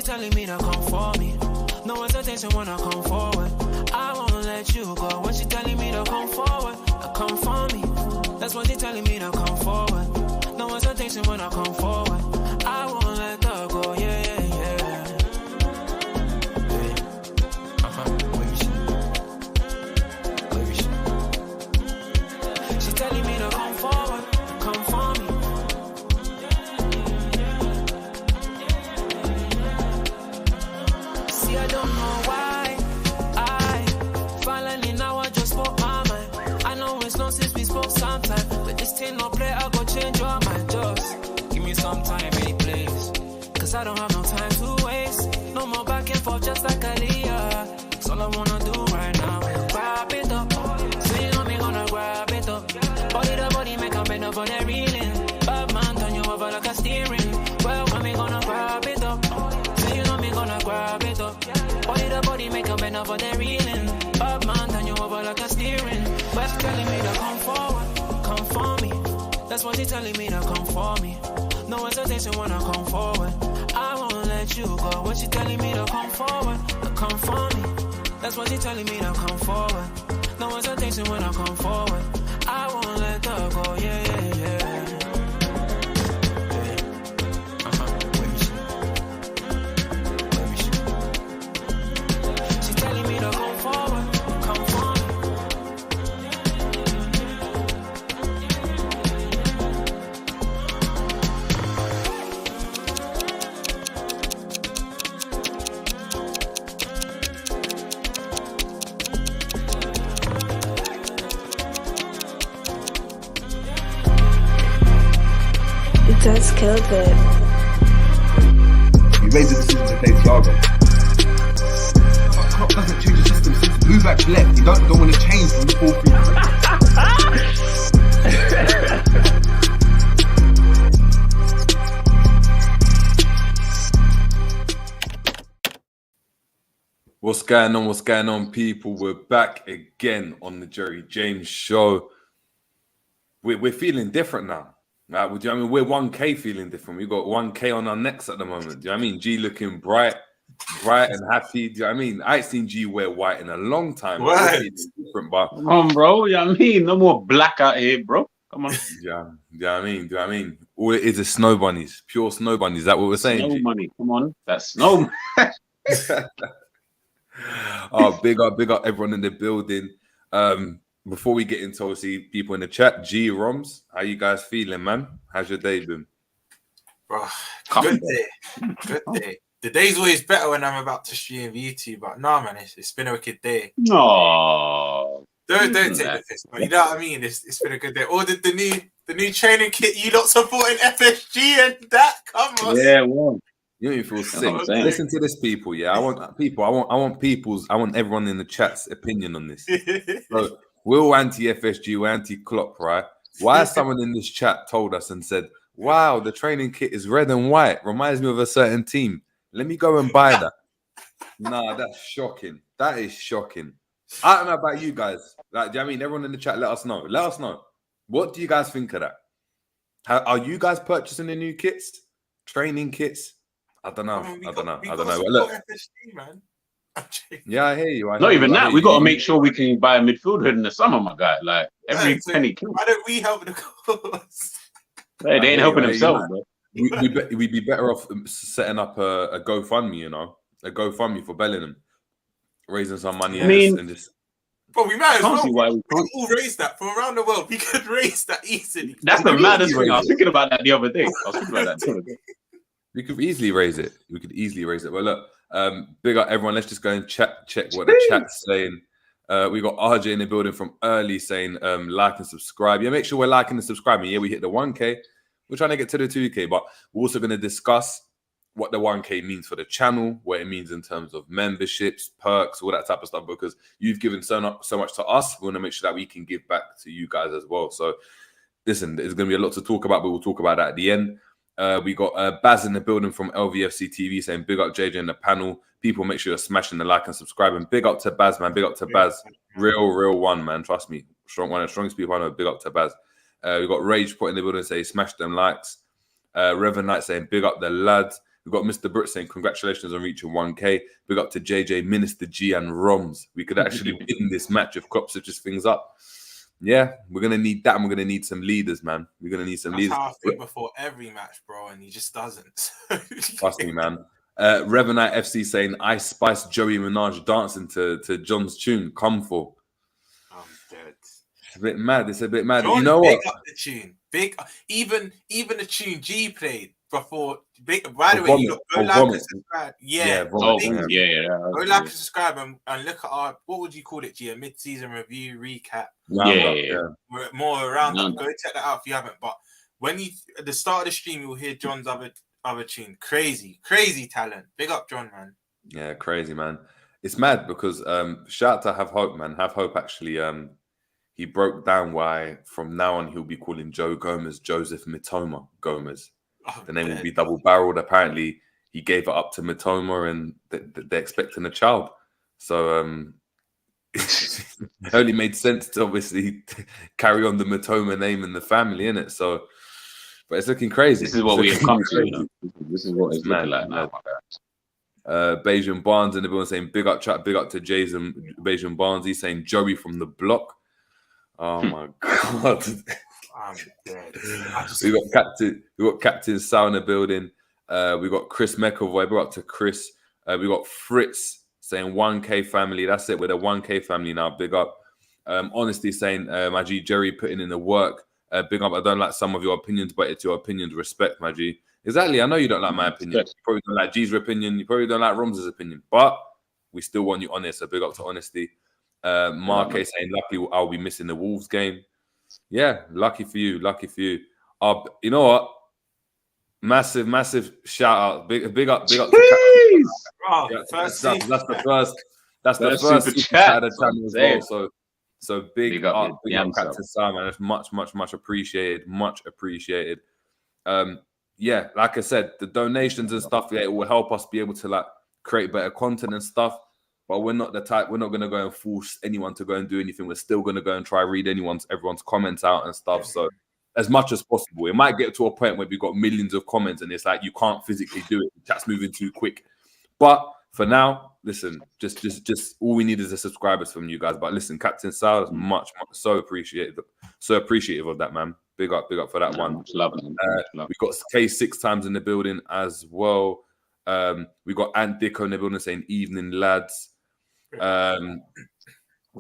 telling me to come for me. No hesitation when I come forward. I won't let you go. When she telling me to come forward, come for me. That's what she telling me to come forward. No hesitation when I come forward. I won't let her go. Yeah, yeah, yeah. She telling me to come forward, come for me. See, I don't know why I finally now I just spoke my mind. I know it's long since we spoke sometime, but this thing no play, I go change your mind. Just give me some time, any place, cause I don't have no time to waste. No more back and forth just like Aaliyah. That's all I wanna do right now is grab it up. So you know me gonna grab it up. Body to body make a bend up on that reeling. Bad man turn you over like a steering. Well, when me gonna grab it up. So you know me gonna grab it up. Body to body make a bend up on that reeling. Bad man turn you over like a steering. Well, she telling me to come forward, come for me. That's what she telling me to come for me. No hesitation when I come forward. I won't let you go. When she telling me to come forward, come for me. That's what she telling me to come forward. No hesitation when I come forward. I won't let her go. Yeah, yeah, yeah. She telling me to come forward, come for me. That's killed it. You made the decision to play Thiago. Klopp doesn't change the system. Move back left. You don't want to change from the 4-3. What's going on, people? We're back again on the Jerry James Show. We're feeling different now. Do you know what I mean? We're 1K feeling different. We've got 1K on our necks at the moment. Do you know what I mean? G looking bright and happy. Do you know what I mean? I ain't seen G wear white in a long time. What? Different, but come on, bro. You know what I mean? No more black out here, bro. Come on. Yeah, do you know what I mean? Do you know what I mean? All it is snow bunnies, pure snow bunnies. Is that what we're saying? Snow money. Come on. That's snow. Oh, big up everyone in the building. Before we get into obviously people in the chat, G, Romz, how you guys feeling, man? How's your day been? Bro, good day. Good day. The day's always better when I'm about to stream VT, but nah, man, it's been a wicked day. No. Don't take the piss, but you know what I mean? It's been a good day. Ordered the new training kit, you lot supporting FSG and that. Come on. Yeah, well. You don't even feel sick. Listen to this, people. Yeah, I want everyone in the chat's opinion on this. So, we're all anti-FSG, we're anti-Klopp, right? Why has someone in this chat told us and said, wow, the training kit is red and white, reminds me of a certain team. Let me go and buy that. Nah, that's shocking. That is shocking. I don't know about you guys. Like, do you know what I mean? Everyone in the chat, let us know. Let us know. What do you guys think of that? Are you guys purchasing the new kits? Training kits? I don't know. I don't know. Look, FSG, man. Yeah, I hear you. Not even that. We got to make sure we can buy a midfielder in the summer, my guy. Like every penny. Why don't we help the cause? They ain't helping themselves, bro. We'd be better off setting up a GoFundMe, you know, a GoFundMe for Bellingham, raising some money. And just. Bro, we might as well. We can all raise that from around the world. We could raise that easily. That's the maddest thing. I was thinking about that the other day. We could easily raise it. Well, look. Big up everyone. Let's just go and check what the chat's saying. We got RJ in the building from early saying like and subscribe. Yeah, make sure we're liking and subscribing. Yeah, we hit the 1K. We're trying to get to the 2K, but we're also going to discuss what the 1K means for the channel, what it means in terms of memberships, perks, all that type of stuff, because you've given so much to us. We want to make sure that we can give back to you guys as well. So listen, there's going to be a lot to talk about, but we'll talk about that at the end. We got Baz in the building from LVFC TV saying big up JJ in the panel. People, make sure you're smashing the like and subscribing. Big up to Baz, man. Big up to Baz. Real one, man. Trust me. One of the strongest people I know. Big up to Baz. We got Rage put in the building saying smash them likes. Reverend Knight saying big up the lads. We've got Mr. Britt saying, congratulations on reaching 1K. Big up to JJ, Minister G, and Romz. We could actually win this match if Klopp switches things up. Yeah, we're going to need that, and we're going to need some leaders, man. We're going to need some leaders. That's how I think before every match, bro, and he just doesn't. Trust me, man. Revenite FC saying, I Spice Joey Minaj dancing to John's tune, Come For. I'm dead. It's a bit mad. It's a bit mad. John, you know big what? up the tune. Even the tune G played before. By the way, you go like and subscribe. Go like and subscribe and look at our, what would you call it, G? A mid-season review recap. More around up. Go check that out if you haven't. But when you at the start of the stream, you'll hear John's other tune. Crazy talent. Big up, John, man. Yeah, crazy, man. It's mad because shout out to Have Hope, man. Have Hope actually he broke down why from now on he'll be calling Joe Gomez Joseph Mitoma Gomez. The name will be double barreled. Apparently, he gave it up to Mitoma, and they're expecting a child. So it only made sense to obviously carry on the Mitoma name in the family, innit? So, but it's looking crazy. This is what we have come to. You know? This is what it's looking like now. Beijing Barnes and everyone saying big up chat, big up to Jason Beijing Barnes. He's saying Joey from the block. Oh my god. I'm dead. We got Captain Sal in the building. We got Chris McAvoy. Big up to Chris. We got Fritz saying 1K family. That's it. We're the 1K family now. Big up. Honestly saying my G Jerry putting in the work. Big up. I don't like some of your opinions, but it's your opinions. Respect, my G. Exactly. I know you don't like my opinion. You probably don't like G's opinion. You probably don't like Romz's opinion. But we still want you honest. So big up to honesty. Mark saying, luckily I'll be missing the Wolves game. Yeah, lucky for you. Lucky for you. You know what? Massive shout out. Big up to Bro, that's the first super chat of the channel as well. So big up Captain Sam, man. It's much appreciated. Much appreciated. Yeah, like I said, the donations and stuff, yeah, it will help us be able to like create better content and stuff. But we're not the type. We're not going to go and force anyone to go and do anything. We're still going to go and try read everyone's comments out and stuff. So as much as possible, it might get to a point where we've got millions of comments and it's like you can't physically do it. The chat's moving too quick. But for now, listen, just all we need is the subscribers from you guys. But listen, Captain Sal is much so appreciative of that, man. Big up for that one. We've got K6 times in the building as well. We got Ant Dicko in the building saying evening, lads.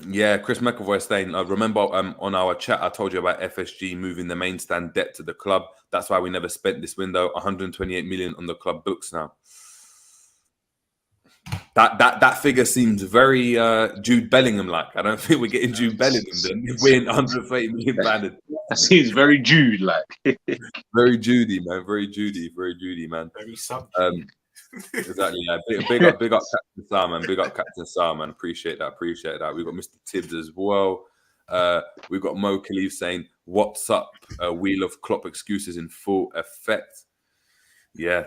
Yeah, Chris McAvoy saying, remember on our chat, I told you about FSG moving the main stand debt to the club. That's why we never spent this window. 128 million on the club books now. That figure seems very Jude Bellingham like. I don't think we're getting Jude Bellingham then. We're in 130 million banded. That seems very Jude like. Very Judy, man. Very Judy, man. Very something. Exactly, yeah. Big up Captain Sam, man. Big up Captain Sam, man. Appreciate that. We've got Mr. Tibbs as well. We've got Mo Khalif saying, what's up? Wheel of Klopp excuses in full effect. Yeah,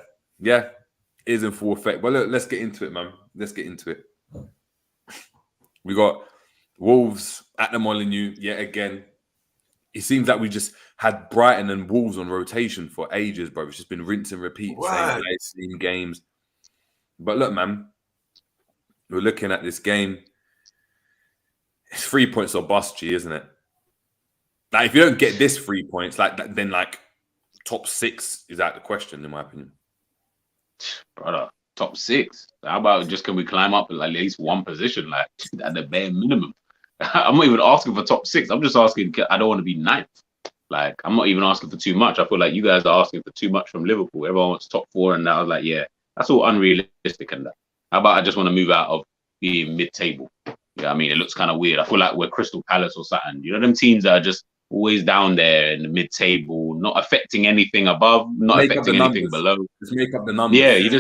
is in full effect. But look, let's get into it, man. Let's get into it. We got Wolves at the Molineux yet again. It seems like we just had Brighton and Wolves on rotation for ages, bro. It's just been rinse and repeat, same games. But look, man, we're looking at this game. It's 3 points or bust, G, isn't it? Like, if you don't get this 3 points, then top 6 is out of the question, in my opinion. Brother, top 6. How about can we climb up at least one position, like at the bare minimum? I'm not even asking for top 6. I'm just asking. I don't want to be 9th. Like, I'm not even asking for too much. I feel like you guys are asking for too much from Liverpool. Everyone wants top 4, and I was like, yeah, that's all unrealistic. And that. How about I just want to move out of being mid-table? Yeah, I mean, it looks kind of weird. I feel like we're Crystal Palace or something. You know, them teams that are just always down there in the mid-table, not affecting anything above, not affecting anything below. Just make up the numbers. Yeah, you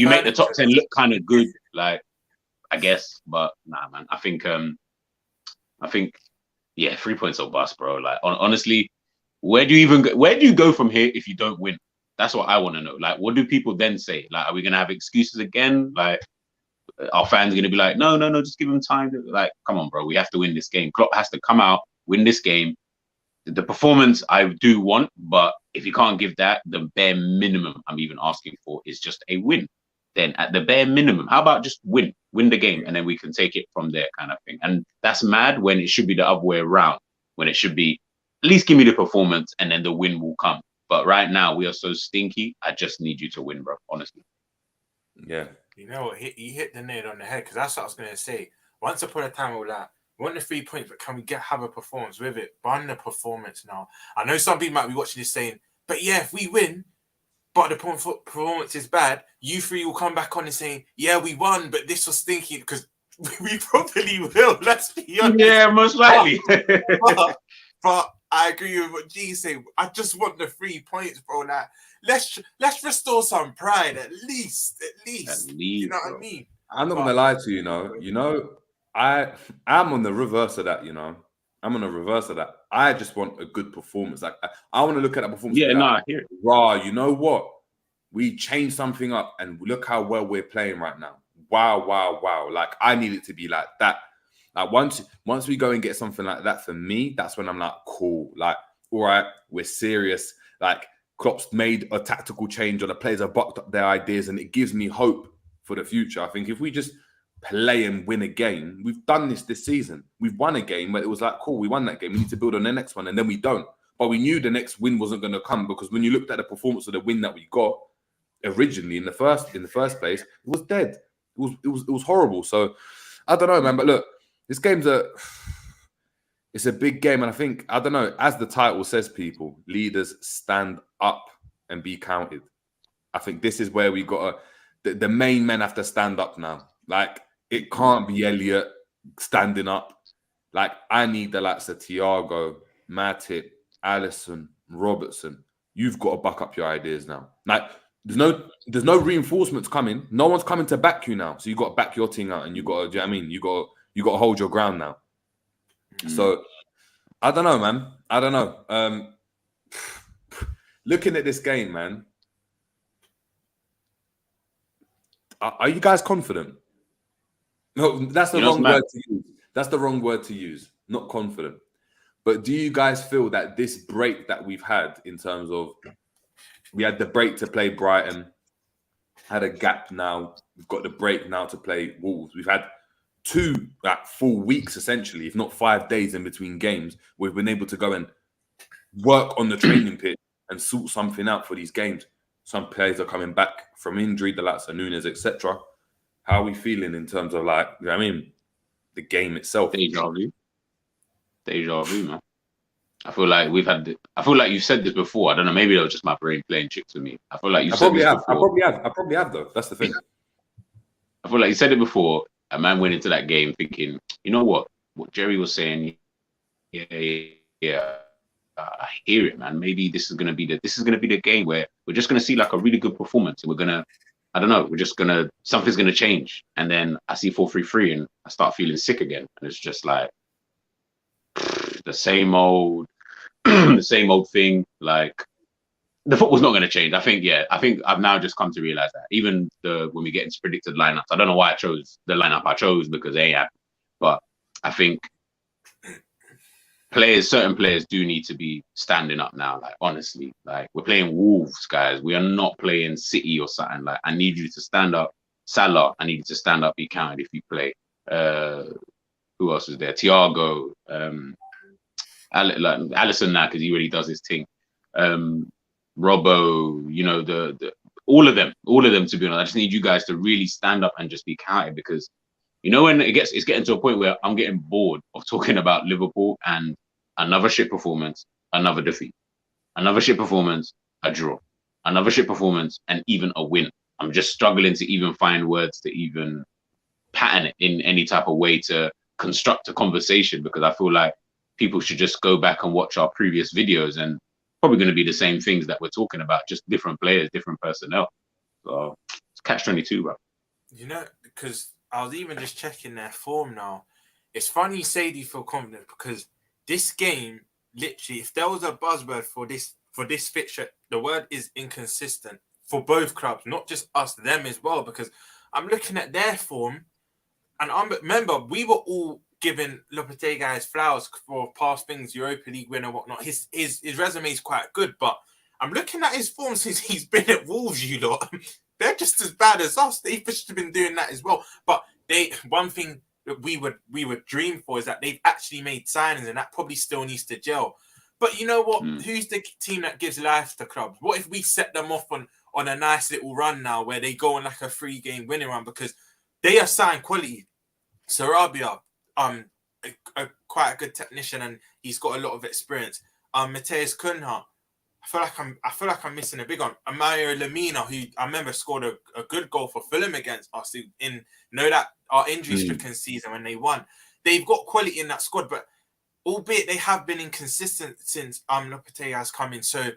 make the top 10 look kind of good, like, I guess. But nah, man, I think, 3 points or bust, bro. Like, honestly, where do you go from here if you don't win? That's what I want to know. Like, what do people then say? Like, are we gonna have excuses again? Like, our fans are gonna be like, no, just give them time. Like, come on, bro, we have to win this game. Klopp has to come out, win this game, the performance I do want, but if you can't give that, the bare minimum I'm even asking for is just a win. Then at the bare minimum, how about just win the game, and then we can take it from there, kind of thing. And that's mad when it should be the other way around, when it should be at least give me the performance and then the win will come. But right now we are so stinky. I just need you to win, bro. Honestly. Yeah. You know what? You hit the nail on the head, because that's what I was gonna say. Once upon a time, we were like, we want the 3 points, but can we have a performance with it? Run the performance now. I know some people might be watching this saying, but yeah, if we win, but the performance is bad, you three will come back on and saying, yeah, we won, but this was stinky, because we probably will. Let's be honest. Yeah, most likely. but I agree with what G's saying. I just want the 3 points, bro. Like, let's restore some pride, at least. You know what I mean? I'm not gonna lie to you, you know, I'm on the reverse of that, you know. I'm on the reverse of that. I just want a good performance. Like, I want to look at that performance. Yeah, no, I hear it. Raw, you know what? We changed something up, and look how well we're playing right now. Wow. Like, I need it to be like that. Like, once we go and get something like that, for me, that's when I'm like, cool. Like, all right, we're serious. Like, Klopp's made a tactical change, or the players have bucked up their ideas, and it gives me hope for the future. I think if we just play and win a game, we've done this season. We've won a game where it was like, cool, we won that game. We need to build on the next one, and then we don't. But we knew the next win wasn't going to come, because when you looked at the performance of the win that we got originally in the first place, it was dead. It was horrible. So I don't know, man. But look, this game's it's a big game, and I think, I don't know, as the title says, people, leaders stand up and be counted. I think this is where we got the main men have to stand up now. Like, it can't be Elliot standing up. Like, I need the likes of Thiago, Matip, Alisson, Robertson. You've got to buck up your ideas now. Like, there's no reinforcements coming. No one's coming to back you now. So you got to back your team out, and you got to, do you know what I mean? You got to hold your ground now. So I don't know, man. I don't know. Looking at this game, man, are you guys confident? No, that's the wrong word to use. That's the wrong word to use. Not confident. But do you guys feel that this break that we've had, in terms of, we had the break to play Brighton, had a gap now, we've got the break now to play Wolves. We've had 2 full weeks, essentially, if not 5 days in between games, we've been able to go and work on the training pitch and sort something out for these games. Some players are coming back from injury, the likes of Nunes, etc. How are we feeling in terms of, like, you know what I mean, the game itself? Deja vu, man. I feel like I feel like you've said this before. I don't know. Maybe it was just my brain playing tricks with me. I feel like you said this before. I probably have, though. That's the thing. I feel like you said it before. A man went into that game thinking, you know what Jerry was saying. Yeah. I hear it, man. Maybe this is gonna be the game where we're just gonna see like a really good performance, and we're gonna, I don't know, something's gonna change. And then I see 4-3-3, and I start feeling sick again, and it's just like the same old thing. Like, the football's not gonna change. I think I've now just come to realize that. Even when we get into predicted lineups, I don't know why I chose the lineup I chose, because but I think certain players do need to be standing up now. Like, honestly, like, we're playing Wolves, guys. We are not playing City or something. Like, I need you to stand up. Salah, I need you to stand up, be counted if you play. Who else is there? Thiago, Alisson now, because he really does his thing. Robbo, you know, all of them, to be honest. I just need you guys to really stand up and just be counted, because, you know, when it's getting to a point where I'm getting bored of talking about Liverpool and another shit performance, another defeat, another shit performance, a draw, another shit performance, and even a win. I'm just struggling to even find words to even pattern it in any type of way to construct a conversation, because I feel like people should just go back and watch our previous videos, and probably going to be the same things that we're talking about, just different players, different personnel. So it's catch-22, bro. You know, because I was even just checking their form now. It's funny you say you feel confident, because this game, literally, if there was a buzzword for this fixture, the word is inconsistent for both clubs, not just us, them as well. Because I'm looking at their form, and remember, we were all giving Lopetegui his flowers for past things, Europa League winner, whatnot. His resume is quite good, but I'm looking at his form since he's been at Wolves. You lot, they're just as bad as us. They've just been doing that as well. But one thing that we would dream for is that they've actually made signings, and that probably still needs to gel. But you know what? Who's the team that gives life to clubs? What if we set them off on a nice little run now, where they go on like a 3-game winning run, because they are signed quality. Sarabia, quite a good technician, and he's got a lot of experience. Mateus Cunha, I feel like I'm missing a big one. Mario Lemina, who I remember scored a good goal for Fulham against us that our injury-stricken season when they won. They've got quality in that squad, but albeit they have been inconsistent since Lopetegui has come in. So,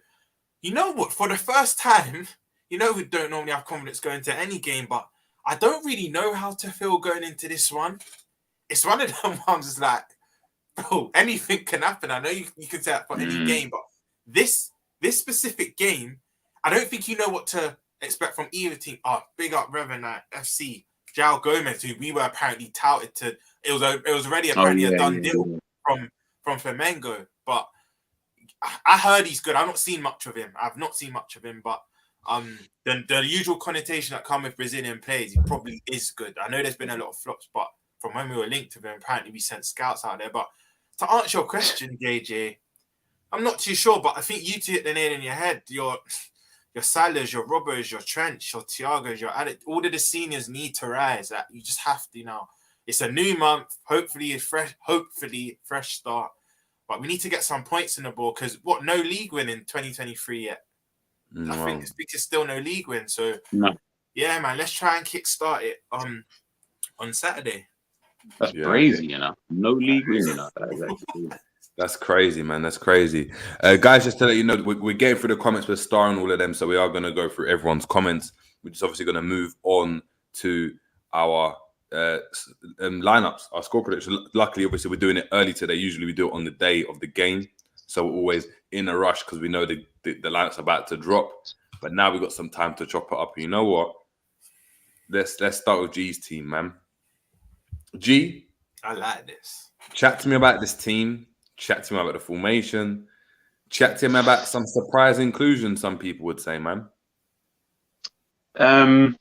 you know what? For the first time, we don't normally have confidence going into any game, but I don't really know how to feel going into this one. It's one of them ones that's like, bro, anything can happen. I know you can say that for any game, but this specific game, I don't think you know what to expect from either team. Big up Reverend FC, João Gomez, who we were apparently touted to. It was already apparently a done deal from Flamengo, but I heard he's good. I've not seen much of him. But the usual connotation that comes with Brazilian players, he probably is good. I know there's been a lot of flops, but from when we were linked to him, apparently we sent scouts out there. But to answer your question, JJ, I'm not too sure, but I think you two hit the nail in your head. Your Salahs, your Robbers, your Trent, your Thiagos, your Alex, all of the seniors need to rise. That you just have to now. It's a new month. Hopefully fresh start. But we need to get some points in the board, because no league win in 2023 yet. No. I think it's still no league win. So yeah, man, let's try and kickstart it on Saturday. That's crazy, No league win, That's crazy, man. That's crazy. Guys, just to let you know, we're getting through the comments. We're starring all of them, so we are going to go through everyone's comments. We're just obviously going to move on to our lineups, our score prediction. Luckily, obviously, we're doing it early today. Usually, we do it on the day of the game, so we're always in a rush because we know the lineup's about to drop. But now we've got some time to chop it up. And you know what? Let's start with G's team, man. G, I like this. Chat to me about this team. Chat to me about the formation. Chat to me about some surprise inclusion, some people would say, man. I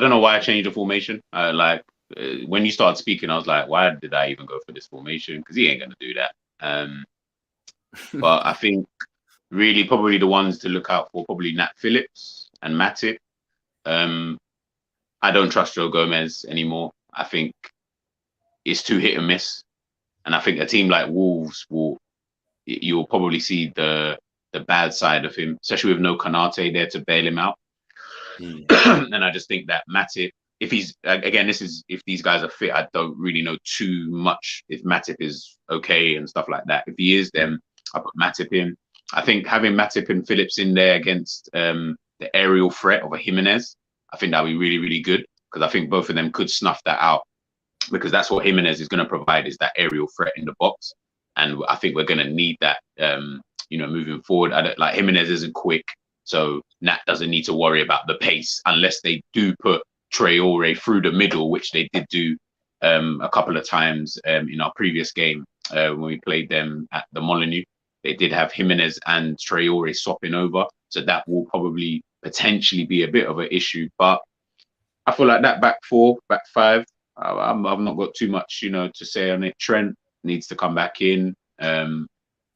don't know why I changed the formation. When you started speaking, I was like, why did I even go for this formation? Because he ain't going to do that. But I think really probably the ones to look out for, probably Nat Phillips and Matip. I don't trust Joe Gomez anymore. I think it's too hit and miss. And I think a team like Wolves you'll probably see the bad side of him, especially with no Konate there to bail him out. And I just think that Matip, if he's if these guys are fit, I don't really know too much if Matip is okay and stuff like that. If he is, then I put Matip in. I think having Matip and Phillips in there against the aerial threat of a Jimenez, I think that'd be really, really good, because I think both of them could snuff that out, because that's what Jimenez is going to provide, is that aerial threat in the box. And I think we're going to need that, moving forward. Jimenez isn't quick, so Nat doesn't need to worry about the pace unless they do put Traore through the middle, which they did do a couple of times in our previous game when we played them at the Molineux. They did have Jimenez and Traore swapping over, so that will probably potentially be a bit of an issue. But I feel like that back four, back five, I've not got too much, to say on it. Trent needs to come back in. Don't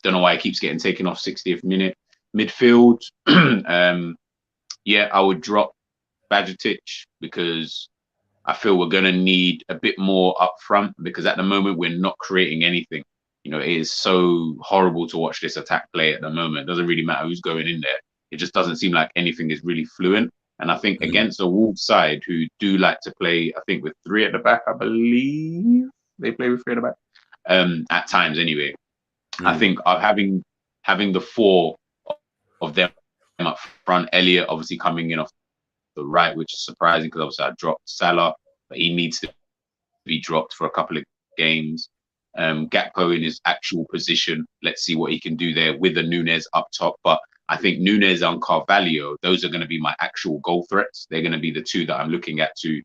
know why he keeps getting taken off 60th minute. Midfield, I would drop Bajetic, because I feel we're going to need a bit more up front, because at the moment we're not creating anything. It is so horrible to watch this attack play at the moment. It doesn't really matter who's going in there. It just doesn't seem like anything is really fluent. And I think against a Wolves side who do like to play, I think with three at the back, I believe they play with three at the back, at times anyway. I think having the four of them up front, Elliott obviously coming in off the right, which is surprising because obviously I dropped Salah, but he needs to be dropped for a couple of games. Gakpo in his actual position, let's see what he can do there with the Nunes up top. But I think Nunes and Carvalho, those are going to be my actual goal threats. They're going to be the two that I'm looking at to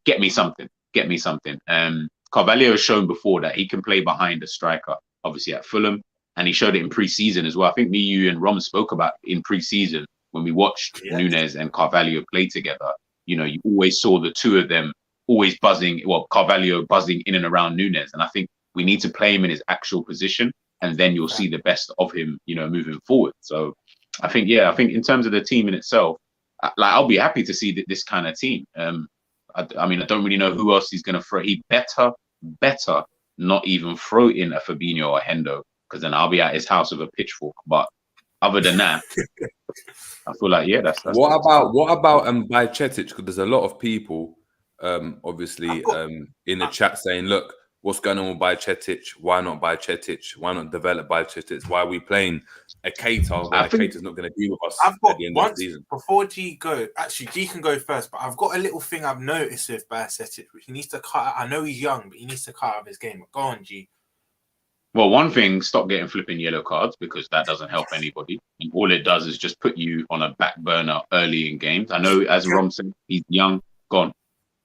get me something. Carvalho has shown before that he can play behind a striker, obviously at Fulham, and he showed it in pre-season as well. I think me, you, and Romz spoke about in pre-season when we watched Núñez and Carvalho play together. You know, you always saw the two of them always buzzing. Well, Carvalho buzzing in and around Núñez, and I think we need to play him in his actual position, and then you'll see the best of him. You know, moving forward. So, I think in terms of the team in itself, like I'll be happy to see this kind of team. I mean, I don't really know who else he's going to throw. He better not even throw in a Fabinho or Hendo, because then I'll be at his house with a pitchfork. But other than that, I feel like that's what about Bajcetic? Because there's a lot of people, obviously, in the chat saying, look, what's going on with Bajcetic? Why not Bajcetic? Why not develop Bajcetic? Why are we playing a Keita when Keita's not going to be with us at the end of the season? Before G go, actually G can go first, but I've got a little thing I've noticed with Bajcetic, which he needs to cut out. I know he's young, but he needs to cut out of his game. Go on, G. Well, one thing, stop getting flipping yellow cards, because that doesn't help anybody. And all it does is just put you on a back burner early in games. I know, as Romz said, he's young. Gone.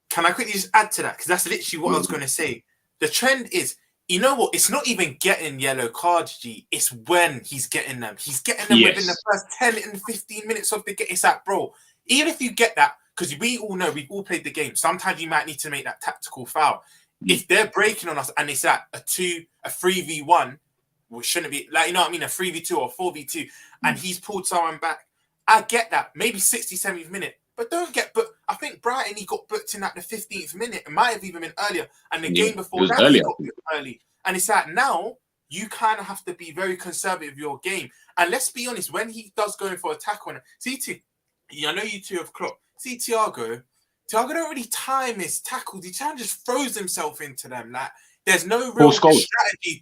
Can I quickly just add to that? Because that's literally what I was going to say. The trend is, you know what? It's not even getting yellow cards, G. It's when he's getting them. He's getting them within the first 10 and 15 minutes of the game. It's like, bro, even if you get that, because we all know, we've all played the game. Sometimes you might need to make that tactical foul. If they're breaking on us and it's like a 3v1, which shouldn't be, like, you know what I mean, a 3v2 or 4v2, and he's pulled someone back, I get that. Maybe 60, 70th minute. But don't get booked. I think Brighton, he got booked in at the 15th minute. It might have even been earlier. And the game before that, he got booked early. And it's like, now, you kind of have to be very conservative with your game. And let's be honest, when he does go in for a tackle, I know you two have clocked. See, Thiago don't really time his tackles. He kind of just throws himself into them. Like, there's no real strategy.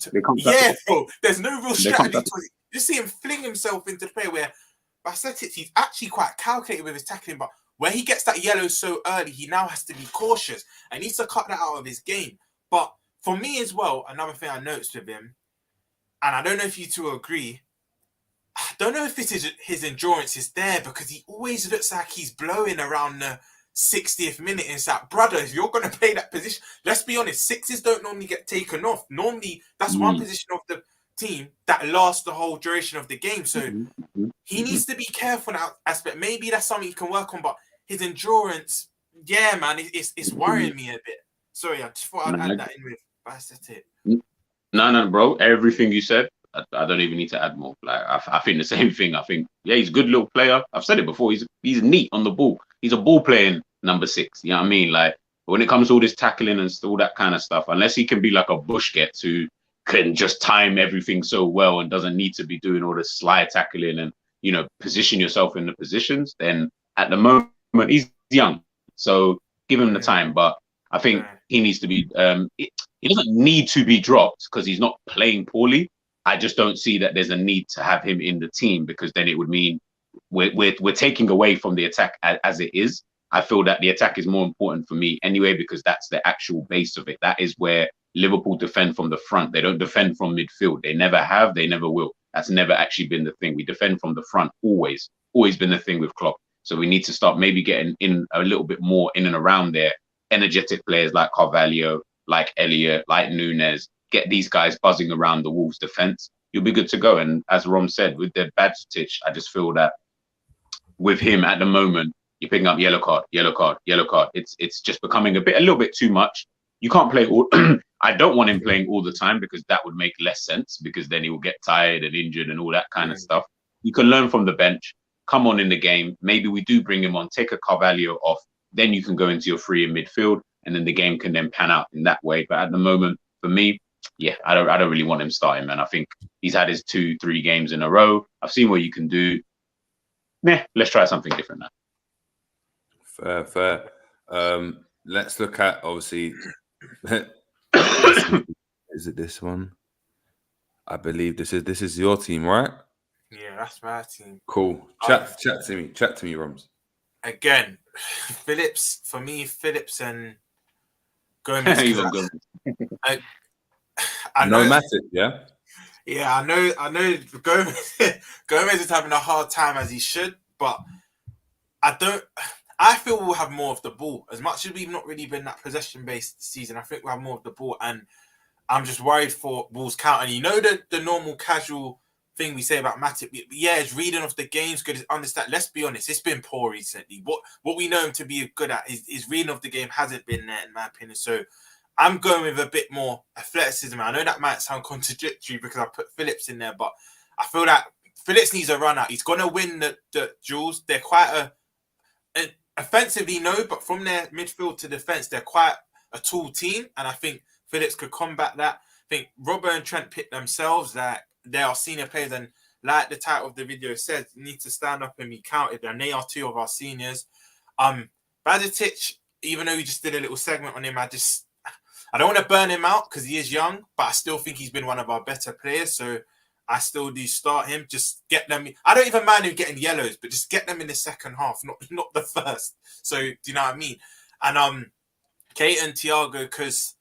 Bro. There's no real strategy. You see him fling himself into the play where Bajcetic, he's actually quite calculated with his tackling, but where he gets that yellow so early, he now has to be cautious and needs to cut that out of his game. But for me as well, another thing I noticed with him, and I don't know if you two agree, I don't know if his endurance is there, because he always looks like he's blowing around the 60th minute. It's like, brother, if you're going to play that position, let's be honest, sixes don't normally get taken off. Normally, that's one position of the team that lasts the whole duration of the game. So he needs to be careful in that aspect. Maybe that's something he can work on, but his endurance, man, it's worrying me a bit. Sorry, I just thought I'd add that in with Bajcetic. No, bro. Everything you said, I don't even need to add more. Like, I think the same thing. I think, he's a good little player. I've said it before. He's neat on the ball. He's a ball playing number 6. You know what I mean? Like, when it comes to all this tackling and all that kind of stuff, unless he can be like a Busquets who can just time everything so well and doesn't need to be doing all the slide tackling and, you know, position yourself in the positions, then at the moment he's young. So give him the time. But I think he needs to be, he doesn't need to be dropped because he's not playing poorly. I just don't see that there's a need to have him in the team, because then it would mean we're taking away from the attack as it is. I feel that the attack is more important for me anyway, because that's the actual base of it. That is where Liverpool defend from the front. They don't defend from midfield. They never have. They never will. That's never actually been the thing. We defend from the front, always been the thing with Klopp. So we need to start maybe getting in a little bit more in and around there. Energetic players like Carvalho, like Elliott, like Núñez. Get these guys buzzing around the Wolves defense. You'll be good to go. And as Romz said, with the Bajcetic, I just feel that with him at the moment, you're picking up yellow card. It's just becoming a little bit too much. You can't play all. I don't want him playing all the time, because that would make less sense, because then he will get tired and injured and all that kind of stuff. You can learn from the bench, come on in the game. Maybe we do bring him on, take a Carvalho off. Then you can go into your free in midfield, and then the game can then pan out in that way. But at the moment, for me, I don't really want him starting, man. I think he's had his 2-3 games in a row. I've seen what you can do. Let's try something different now. Fair. Let's look at, obviously, is it this one? I believe this is your team, right? Yeah, that's my team. Cool. Chat to me, Romz. Again, Phillips and Gomez. I know Matic, yeah? Yeah, I know Gomez is having a hard time, as he should, but I feel we'll have more of the ball. As much as we've not really been that possession-based season, I think we'll have more of the ball. And I'm just worried for Wolves counter. And you know the normal casual thing we say about Matip, yeah, his reading of the game's good. Understand? Let's be honest, it's been poor recently. What we know him to be good at is his reading of the game hasn't been there, in my opinion. So I'm going with a bit more athleticism. I know that might sound contradictory because I put Phillips in there, but I feel that Phillips needs a run out. He's going to win the duels. They're quite offensively, no, but from their midfield to defense, they're quite a tall team, and I think Phillips could combat that. I think Robbo and Trent pick themselves that they are senior players, and like the title of the video says, need to stand up and be counted, and they are two of our seniors. Bajcetic, even though we just did a little segment on him, I don't want to burn him out because he is young, but I still think he's been one of our better players, so I still do start him. Just get them. I don't even mind him getting yellows, but just get them in the second half, not the first. So do you know what I mean? And Kate and Thiago, because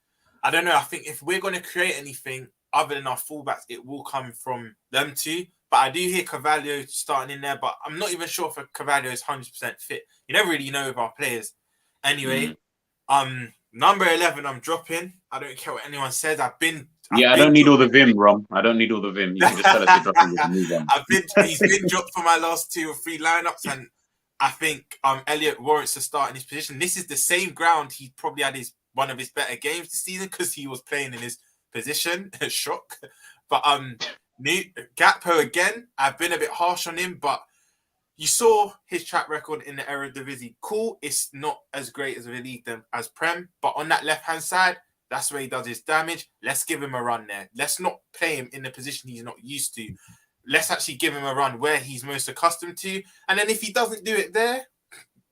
I don't know. I think if we're going to create anything other than our fullbacks, it will come from them two. But I do hear Carvalho starting in there, but I'm not even sure if Carvalho is 100% fit. You never really know with our players. Anyway, number 11, I'm dropping. I don't care what anyone says. I don't need all the vim, Rom. I don't need all the vim. You can just tell us to drop him with the he's been dropped for my last 2 or 3 lineups, and I think Elliott warrants to start in his position. This is the same ground he probably had one of his better games this season because he was playing in his position. Shock. But Gakpo again, I've been a bit harsh on him, but you saw his track record in the Eredivisie. Cool, it's not as great as the league as Prem, but on that left-hand side, that's where he does his damage. Let's give him a run there. Let's not play him in the position he's not used to. Let's actually give him a run where he's most accustomed to. And then if he doesn't do it there,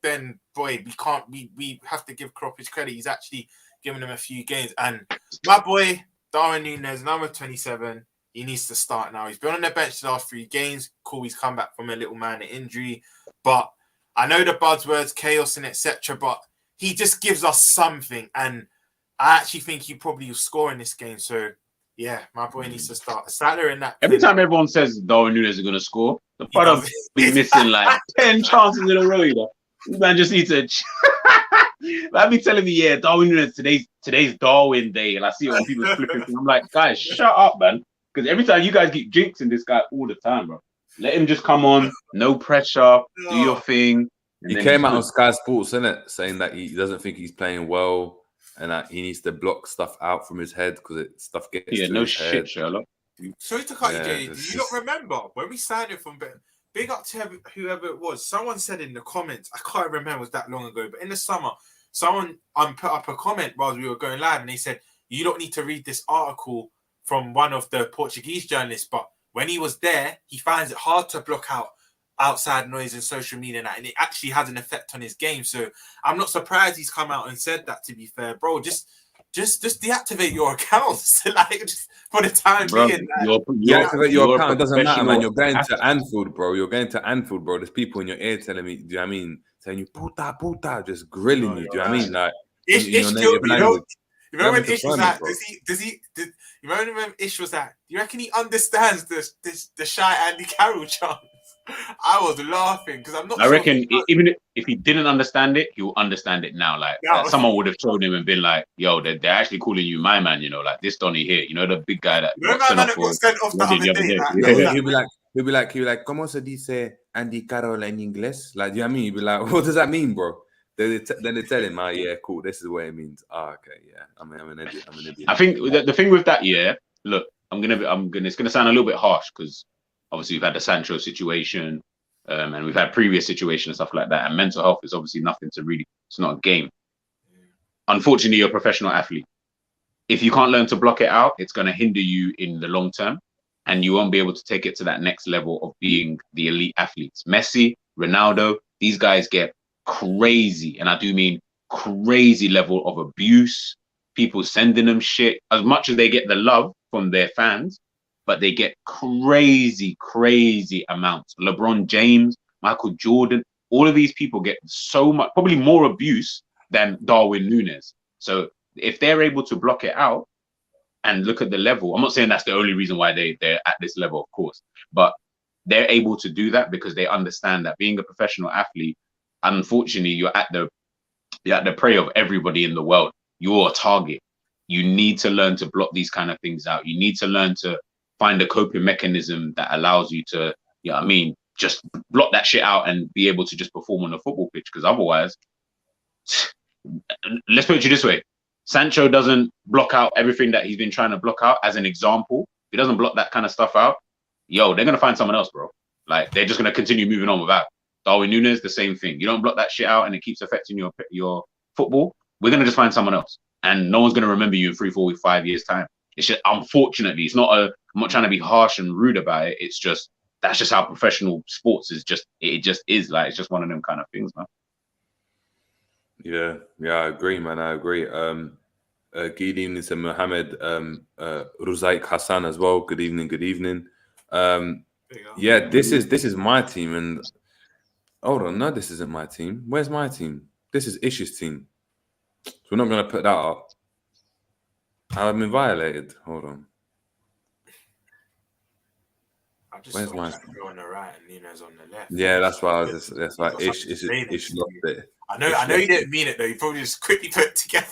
then boy, we have to give Klopp his credit. He's actually given him a few games. And my boy, Darwin Núñez, number 27, he needs to start now. He's been on the bench the last 3 games. Cool, he's come back from a little minor injury. But I know the buzzwords, chaos and etc., but he just gives us something. And I actually think he probably will score in this game. So, yeah, my boy needs to start. Salah in that. Every time everyone says Darwin Núñez is going to score, the product be missing like 10 chances in a row. You know? Man just needs to. I'd be telling me, yeah, Darwin Núñez, today's Darwin Day. And I see all people flipping. I'm like, guys, shut up, man. Because every time you guys keep jinxing this guy all the time, bro. Let him just come on, no pressure, do your thing. He came out on Sky Sports, innit, saying that he doesn't think he's playing well and that he needs to block stuff out from his head because stuff gets to no his shit, head. Sherlock. Sorry to cut you, Jay. Do you not remember when we signed him from big up to whoever it was? Someone said in the comments, I can't remember, it was that long ago, but in the summer, someone put up a comment while we were going live and they said, you don't need to read this article from one of the Portuguese journalists, but when he was there, he finds it hard to block out outside noise and social media and it actually has an effect on his game. So I'm not surprised he's come out and said that, to be fair, bro. Just deactivate your accounts like, just for the time being. Deactivate your account. It doesn't matter, man. You're going to Anfield, bro. There's people in your ear telling me, do you know what I mean? Saying you puta, just grilling you. Do you know what I mean? Like, you remember when Ish was at? You remember when Ish was at? You reckon he understands the shy Andy Carroll chance? I was laughing because I'm not. I reckon even if he didn't understand it, he'll understand it now. Like someone would have told him and been like, "Yo, they're actually calling you my man." You know, like this Donny here. You know, the big guy that got sent off the other day. He'll be like, "¿Cómo se dice Andy Carroll en inglés?" Like, you know what I mean? He'll be like, "What does that mean, bro?" Then they tell him, "Oh, yeah, cool. This is what it means." Oh, okay, yeah. I'm an idiot. I think the thing with that, look, it's gonna sound a little bit harsh because obviously we've had the Sancho situation, and we've had previous situations and stuff like that. And mental health is obviously nothing to really. It's not a game. Unfortunately, you're a professional athlete. If you can't learn to block it out, it's gonna hinder you in the long term, and you won't be able to take it to that next level of being the elite athletes. Messi, Ronaldo, these guys get crazy, and I do mean crazy level of abuse, people sending them shit, as much as they get the love from their fans, but they get crazy amounts. LeBron James, Michael Jordan, all of these people get so much, probably more abuse than Darwin Núñez. So if they're able to block it out and look at the level, I'm not saying that's the only reason why they're at this level, of course, but they're able to do that because they understand that being a professional athlete, unfortunately, you're at the prey of everybody in the world. You're a target. You need to learn to block these kind of things out. You need to learn to find a coping mechanism that allows you to, you know what I mean, just block that shit out and be able to just perform on the football pitch. Because otherwise, let's put it this way. Sancho doesn't block out everything that he's been trying to block out. As an example, if he doesn't block that kind of stuff out, they're going to find someone else, bro. Like, they're just going to continue moving on without. Darwin Núñez, the same thing. You don't block that shit out and it keeps affecting your football, we're going to just find someone else. And no one's going to remember you in 3, 4, 5 years' time. It's just, unfortunately, it's not I'm not trying to be harsh and rude about it. It's just, that's just how professional sports is. It just is. Like, it's just one of them kind of things, man. Yeah, I agree, man. I agree. Good evening to Mohammed Ruzaik Hassan as well. Good evening. Yeah, this is my team. And hold on, no, this isn't my team. Where's my team? This is Ish's team. So we're not going to put that up. I've been violated. Hold on. I just Where's my on the right and Nuno's on the left? Yeah, that's why I was just. That's why Ish lost it. I know you didn't mean it though. You probably just quickly put it together.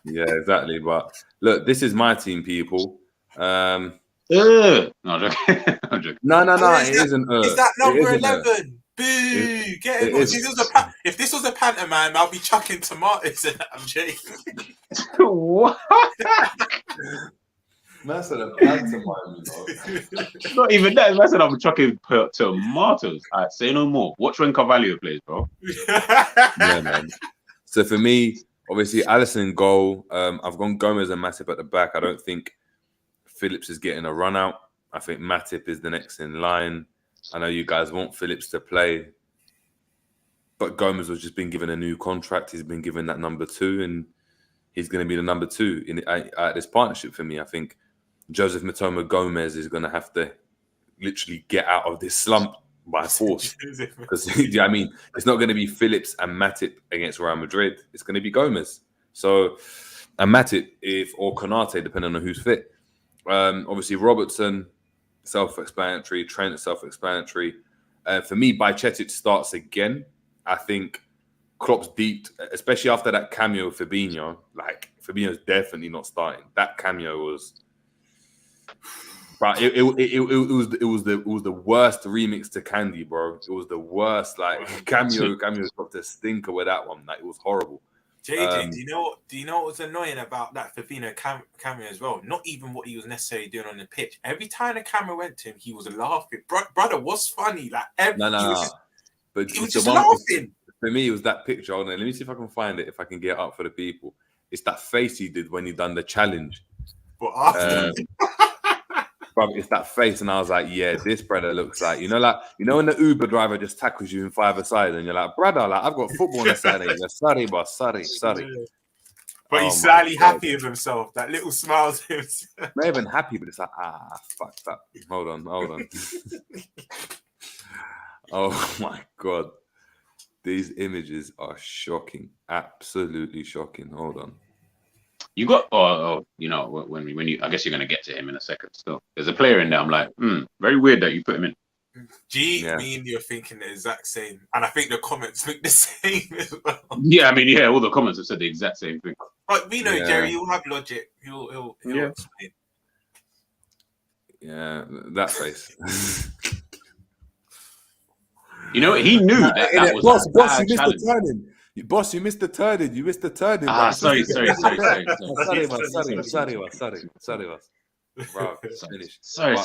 Yeah, exactly. But look, this is my team, people. No, I'm joking. No. It isn't. Is that number 11? Boo! Get it. If this was a pantomime, I'll be chucking tomatoes in it. I'm joking. What? Man said a pantomime, Not even that. Man said I'm chucking tomatoes. All right, say no more. Watch when Carvalho plays, bro. Yeah, man. So for me, obviously, Alisson goal. I've gone Gomez and Matip at the back. I don't think Phillips is getting a run out. I think Matip is the next in line. I know you guys want Phillips to play, but Gomez was just been given a new contract. He's been given that number 2, and he's going to be the number 2 at this partnership for me. I think Joseph Matoma Gomez is going to have to literally get out of this slump by force. Because, I mean, it's not going to be Phillips and Matip against Real Madrid. It's going to be Gomez. So, and Matip, or Konate, depending on who's fit. Obviously, Robertson, self-explanatory. Trent, self-explanatory. For me, Bajcetic starts again. I think Klopp's beat, especially after that cameo of Fabinho. Like, Fabinho's definitely not starting. That cameo was, but it was the worst remix to Candy, bro. It was the worst. Like, cameo got the stinker with that one. Like, it was horrible. JJ, do you know what was annoying about that Fabinho cameo as well? Not even what he was necessarily doing on the pitch. Every time the camera went to him, he was laughing. Brother, what's funny? Like, but he was just laughing. For me, it was that picture. Hold on, let me see if I can find it. If I can get it up for the people, it's that face he did when he done the challenge. But after, it's that face, and I was like, "Yeah, this brother looks like when the Uber driver just tackles you in 5-a-side, and you're like, brother, like I've got football on the Saturday. Sorry, boss, sorry." But he's slightly happy with himself. That little smile to himself. Not even happy, but it's like, fuck that. Hold on. Oh my god. These images are shocking, absolutely shocking. Hold on. You got, when you, I guess you're going to get to him in a second. Still, there's a player in there. I'm like, very weird that you put him in. Me and you are thinking the exact same, and I think the comments look the same as well. Yeah, I mean, yeah, all the comments have said the exact same thing. But we know Jerry, he'll have logic. He'll explain. Yeah, that face. You know, he knew that was boss, you missed the turning. Boss, you missed the turning. Sorry. Sorry. Bro, finish. Sorry.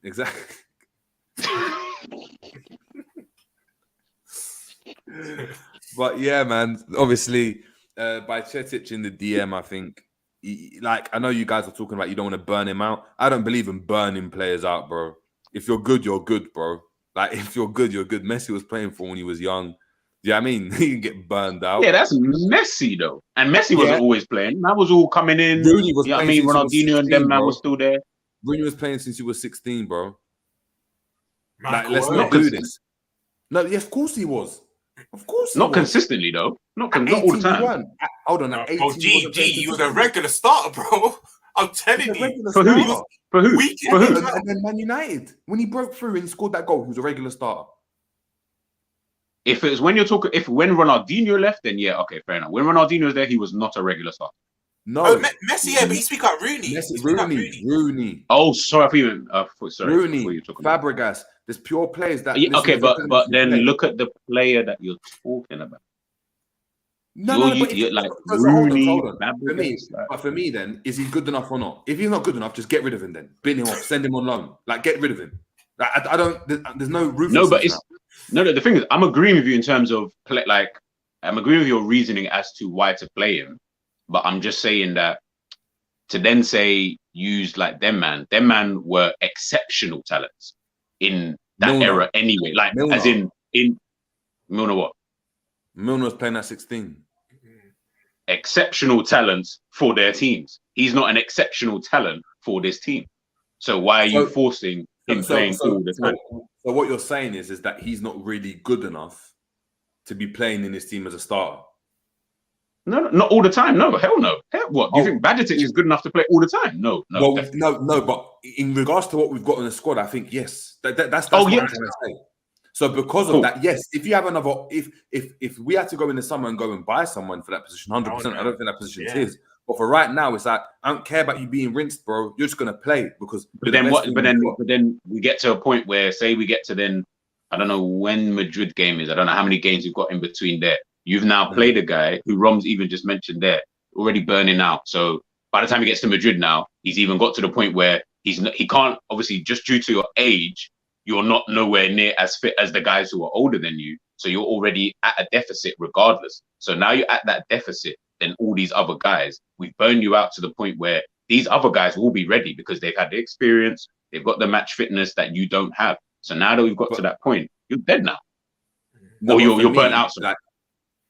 Exactly. But yeah, man. Obviously, Bajcetic in the DM, I think. I know you guys are talking about you don't want to burn him out. I don't believe in burning players out, bro. If you're good, you're good, bro. Like, if you're good, you're good. Messi was playing for when he was young. Yeah, I mean, he can get burned out. Yeah, that's Messi, though. And Messi wasn't always playing. That was all coming in. Rooney was playing. Ronaldinho and them man was still there. Rooney was playing since he was 16, bro. Let's not do this. No, yeah, of course he was. Of course he not was. Consistently, though. Not all the time. Hold on. He was a regular starter, bro. I'm telling you. For who? And then Man United, when he broke through and he scored that goal, he was a regular starter. If it's when you're talking, when Ronaldinho left, then yeah, okay, fair enough. When Ronaldinho was there, he was not a regular starter. No, Messi, yeah, but you speak about Rooney. Rooney. Oh, sorry, sorry. Rooney, Fabregas. There's pure players that. Yeah, okay, but then look at the player that you're talking about. You're like Rooney. Hold on. For me, then, is he good enough or not? If he's not good enough, just get rid of him. Then bin him off, send him on loan. Like, get rid of him. Like, I don't. There's no roof. No, but it's no. The thing is, I'm agreeing with you in terms of play. Like, I'm agreeing with your reasoning as to why to play him. But I'm just saying that to then say use like them man were exceptional talents in that era anyway. Like Milner. As in Milner what? Milner was playing at 16. Exceptional talents for their teams. He's not an exceptional talent for this team. So why are you forcing him playing all the time? So what you're saying is that he's not really good enough to be playing in this team as a starter. No, not all the time. No, hell no. What? Do you think Bajcetic is good enough to play all the time? No. No. But in regards to what we've got in the squad, I think yes. That's what I'm trying to say. So because of that, yes. If you have another, if we had to go in the summer and go and buy someone for that position, 100%, I don't think that position is his. But for right now, it's like I don't care about you being rinsed, bro. You're just gonna play because. But then we get to a point where, say, we get to then, I don't know when Madrid game is. I don't know how many games you've got in between there. You've now played a guy who Romz even just mentioned there, already burning out. So by the time he gets to Madrid now, he's even got to the point where he can't, obviously, just due to your age, you're not nowhere near as fit as the guys who are older than you. So you're already at a deficit regardless. So now you're at that deficit, then all these other guys, we've burned you out to the point where these other guys will be ready because they've had the experience, they've got the match fitness that you don't have. So now that we've got to that point, you're dead now. No, or you're burnt out.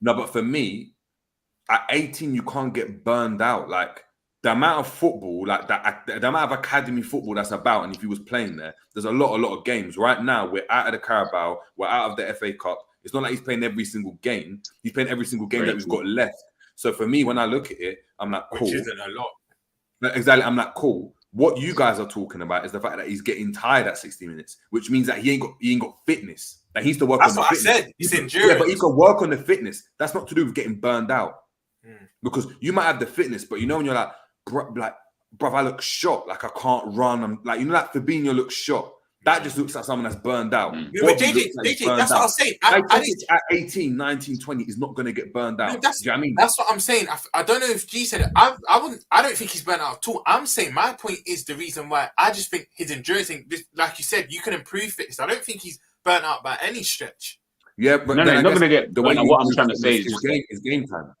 No, but for me, at 18, you can't get burned out. Like the amount of football, like the amount of academy football that's about, and if he was playing there, there's a lot of games. Right now, we're out of the Carabao, we're out of the FA Cup. It's not like he's playing every single game. He's playing every single game that we've got left. So for me, when I look at it, I'm like, cool. Which isn't a lot. Exactly, I'm like, cool. What you guys are talking about is the fact that he's getting tired at 60 minutes, which means that he ain't got fitness. That he needs to work on the fitness. That's what I said. He's endurance. Yeah, but he can work on the fitness. That's not to do with getting burned out. Because you might have the fitness, but you know when you're like, bruv, I look shot. Like I can't run. I'm like, you know, like Fabinho looks shot. That just looks like someone that's burned out. Yeah, but JJ, that's what I was saying. At 18, 19, 20 is not going to get burned out. No, do you know what I mean? That's what I'm saying. I don't know if G said it. I don't think he's burnt out at all. I'm saying my point is the reason why I just think his endurance thing, like you said, you can improve fitness. I don't think he's burnt out by any stretch. Yeah, but no, he's not going to get. The way what I'm trying to say is game time.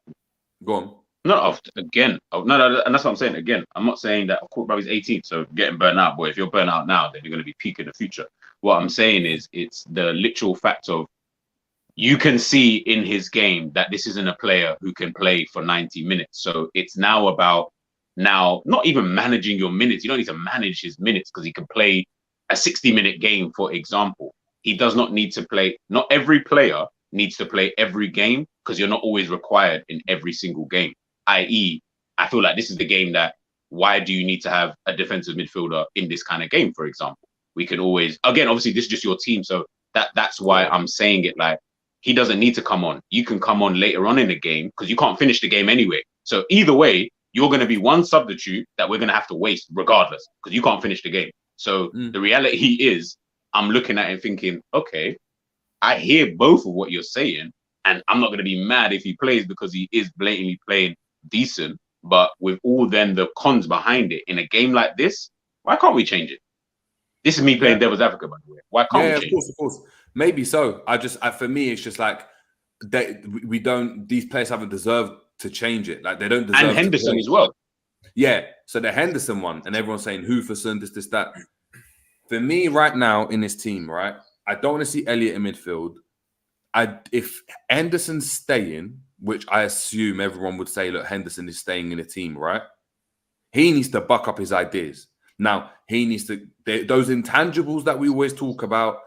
Go on. No, again, and that's what I'm saying. Again, I'm not saying that. Of course, bro, he's 18, so getting burnt out. But if you're burnt out now, then you're going to be peak in the future. What I'm saying is, it's the literal fact of you can see in his game that this isn't a player who can play for 90 minutes. So it's now about not even managing your minutes. You don't need to manage his minutes because he can play a 60-minute game, for example. He does not need to play. Not every player needs to play every game because you're not always required in every single game. I.e., I feel like this is the game that why do you need to have a defensive midfielder in this kind of game, for example? We can always, again, obviously, this is just your team. So that's why I'm saying it like he doesn't need to come on. You can come on later on in the game because you can't finish the game anyway. So either way, you're going to be one substitute that we're going to have to waste regardless because you can't finish the game. So the reality is I'm looking at it thinking, okay, I hear both of what you're saying. And I'm not going to be mad if he plays because he is blatantly playing decent. But with all then the cons behind it in a game like this, why can't we change it? This is me playing devil's advocate, by the way. Why can't we change it? Of course. Maybe so. For me, it's just like we don't. These players haven't deserved to change it. Like they don't deserve. And Henderson as well. Yeah. So the Henderson one, and everyone's saying Hooferson, this, that. For me, right now in this team, right, I don't want to see Elliott in midfield. If Henderson's staying, which I assume everyone would say, look, Henderson is staying in the team, right? He needs to buck up his ideas. Now, he needs to, those intangibles that we always talk about,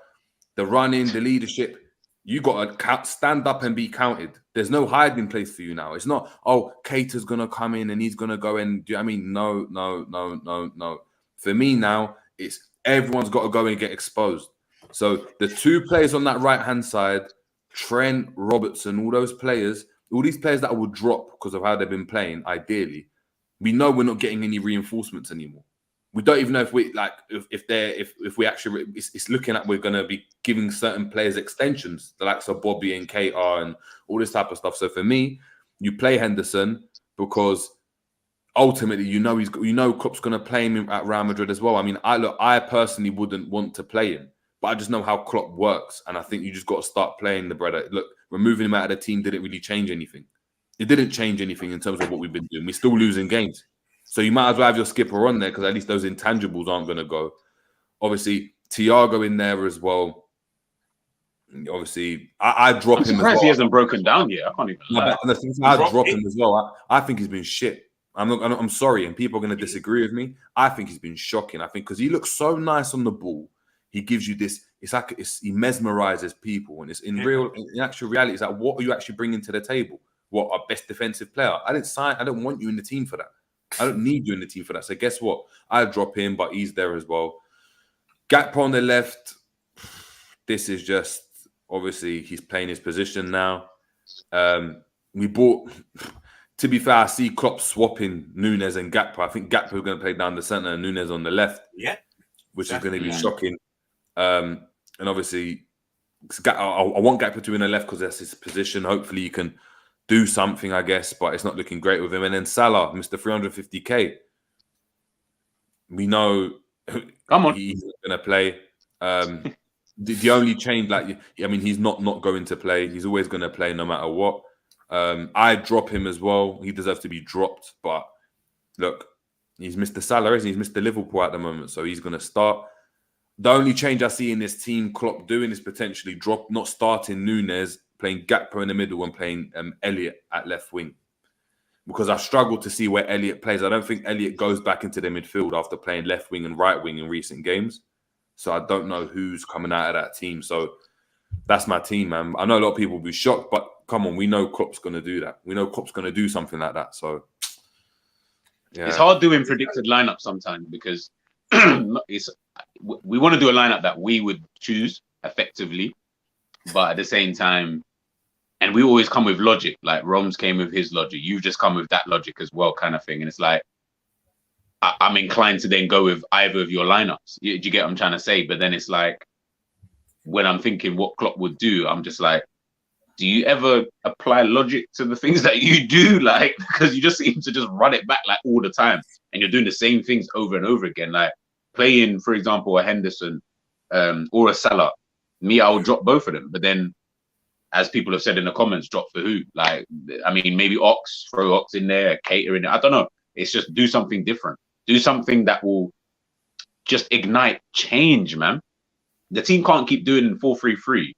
the running, the leadership, you got to stand up and be counted. There's no hiding place for you now. It's not, oh, Keita's going to come in and he's going to go in. Do you know what I mean? No. For me now, it's everyone's got to go and get exposed. So the two players on that right-hand side, Trent, Robertson, all those players, all these players that would drop because of how they've been playing, ideally, we know we're not getting any reinforcements anymore. We don't even know if we if we actually, it's looking like we're going to be giving certain players extensions, the likes of Bobby and KR and all this type of stuff. So for me, you play Henderson because ultimately, Klopp's going to play him at Real Madrid as well. I mean, I personally wouldn't want to play him, but I just know how Klopp works, and I think you just got to start playing the brother. Look, removing him out of the team didn't really change anything. It didn't change anything in terms of what we've been doing. We're still losing games. So you might as well have your skipper on there because at least those intangibles aren't going to go. Obviously, Thiago in there as well. Obviously, I drop him as well. He hasn't broken down yet. I can't even lie. I drop him as well. I think he's been shit. I'm sorry, and people are going to disagree with me. I think he's been shocking. I think because he looks so nice on the ball, he gives you this. It's like he mesmerizes people, and it's in actual reality. It's like, what are you actually bringing to the table? What, our best defensive player? I don't want you in the team for that. I don't need you in the team for that. So guess what? I drop him, but he's there as well. Gakpo on the left. This is just obviously he's playing his position now. We bought. To be fair, I see Klopp swapping Núñez and Gakpo. I think Gakpo is going to play down the centre and Núñez on the left. Yeah, which is going to be shocking. And obviously, I want Gakpo to be in the left because that's his position. Hopefully, he can do something, I guess, but it's not looking great with him. And then Salah, Mr. 350k. We know he's going to play. The only change, he's not going to play. He's always going to play no matter what. I drop him as well. He deserves to be dropped. But look, he's Mr. Salah, isn't he? He's Mr. Liverpool at the moment, so he's going to start. The only change I see in this team Klopp doing is potentially not starting Núñez, playing Gakpo in the middle and playing Elliott at left wing. Because I struggle to see where Elliott plays. I don't think Elliott goes back into the midfield after playing left wing and right wing in recent games. So I don't know who's coming out of that team. So that's my team, man. I know a lot of people will be shocked, but come on, we know Klopp's going to do that. We know Klopp's going to do something like that. So yeah. It's hard doing predicted lineup sometimes because we want to do a lineup that we would choose effectively, but at the same time, and we always come with logic. Like Romz came with his logic. You just come with that logic as well, kind of thing. And it's like, I'm inclined to then go with either of your lineups. Do you get what I'm trying to say? But then it's like, when I'm thinking what Klopp would do, I'm just like, do you ever apply logic to the things that you do? Like, because you just seem to just run it back like all the time, and you're doing the same things over and over again. Like playing, for example, a Henderson or a Salah. Me, I would drop both of them. But then, as people have said in the comments, drop for who? Like, I mean, maybe throw Ox in there, Cater in there. I don't know. It's just do something different. Do something that will just ignite change, man. The team can't keep doing 4-3-3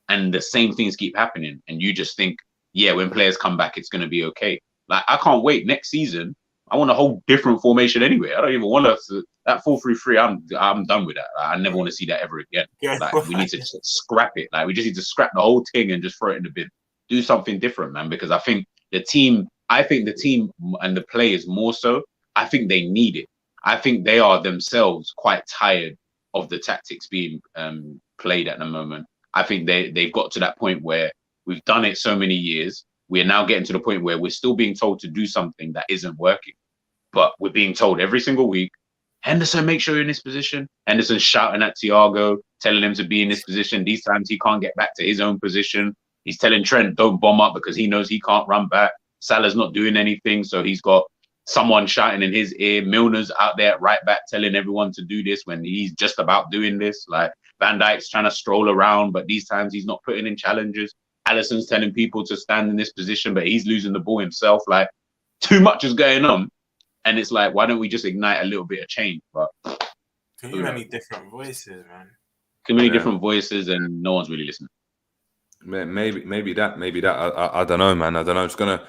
and the same things keep happening. And you just think, yeah, when players come back, it's going to be okay. Like, I can't wait. Next season, I want a whole different formation anyway. I don't even want to. That 4-3-3, I'm done with that. I never want to see that ever again. Like, we need to scrap it. Like, we just need to scrap the whole thing and just throw it in the bin. Do something different, man, because I think the team and the players more so, I think they need it. I think they are themselves quite tired of the tactics being played at the moment. I think they've got to that point where we've done it so many years. We are now getting to the point where we're still being told to do something that isn't working. But we're being told every single week, Henderson, make sure you're in this position. Henderson's shouting at Thiago, telling him to be in this position. These times he can't get back to his own position. He's telling Trent, don't bomb up because he knows he can't run back. Salah's not doing anything, so he's got someone shouting in his ear. Milner's out there at right back telling everyone to do this when he's just about doing this. Like Van Dijk's trying to stroll around, but these times he's not putting in challenges. Alisson's telling people to stand in this position, but he's losing the ball himself. Like, too much is going on. And it's like, why don't we just ignite a little bit of change? But too many different voices, man. Too many different voices, and no one's really listening. Maybe that. I don't know, man. I don't know. I'm just gonna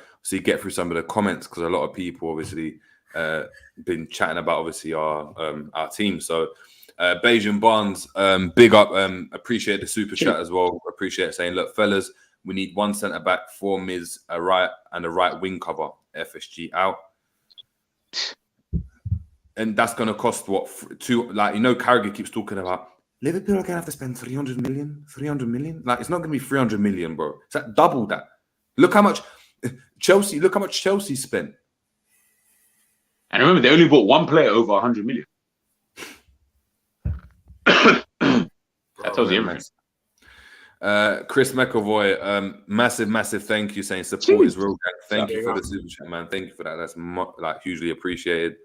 get through some of the comments because a lot of people obviously been chatting about obviously our team. So Bayesian Barnes, big up. Appreciate the super chat as well. Appreciate saying, look, fellas, we need one centre back, 4 mids, a right wing cover. FSG out. And that's going to cost what? 2, like, Carragher keeps talking about Liverpool are going to have to spend 300 million. Like, it's not going to be 300 million, bro. It's like double that. Look how much Chelsea spent. And remember, they only bought one player over 100 million. That tells you everything. Chris McAvoy, massive thank you, saying support is real. Thank you for the super chat, man. Thank you for that. That's like hugely appreciated.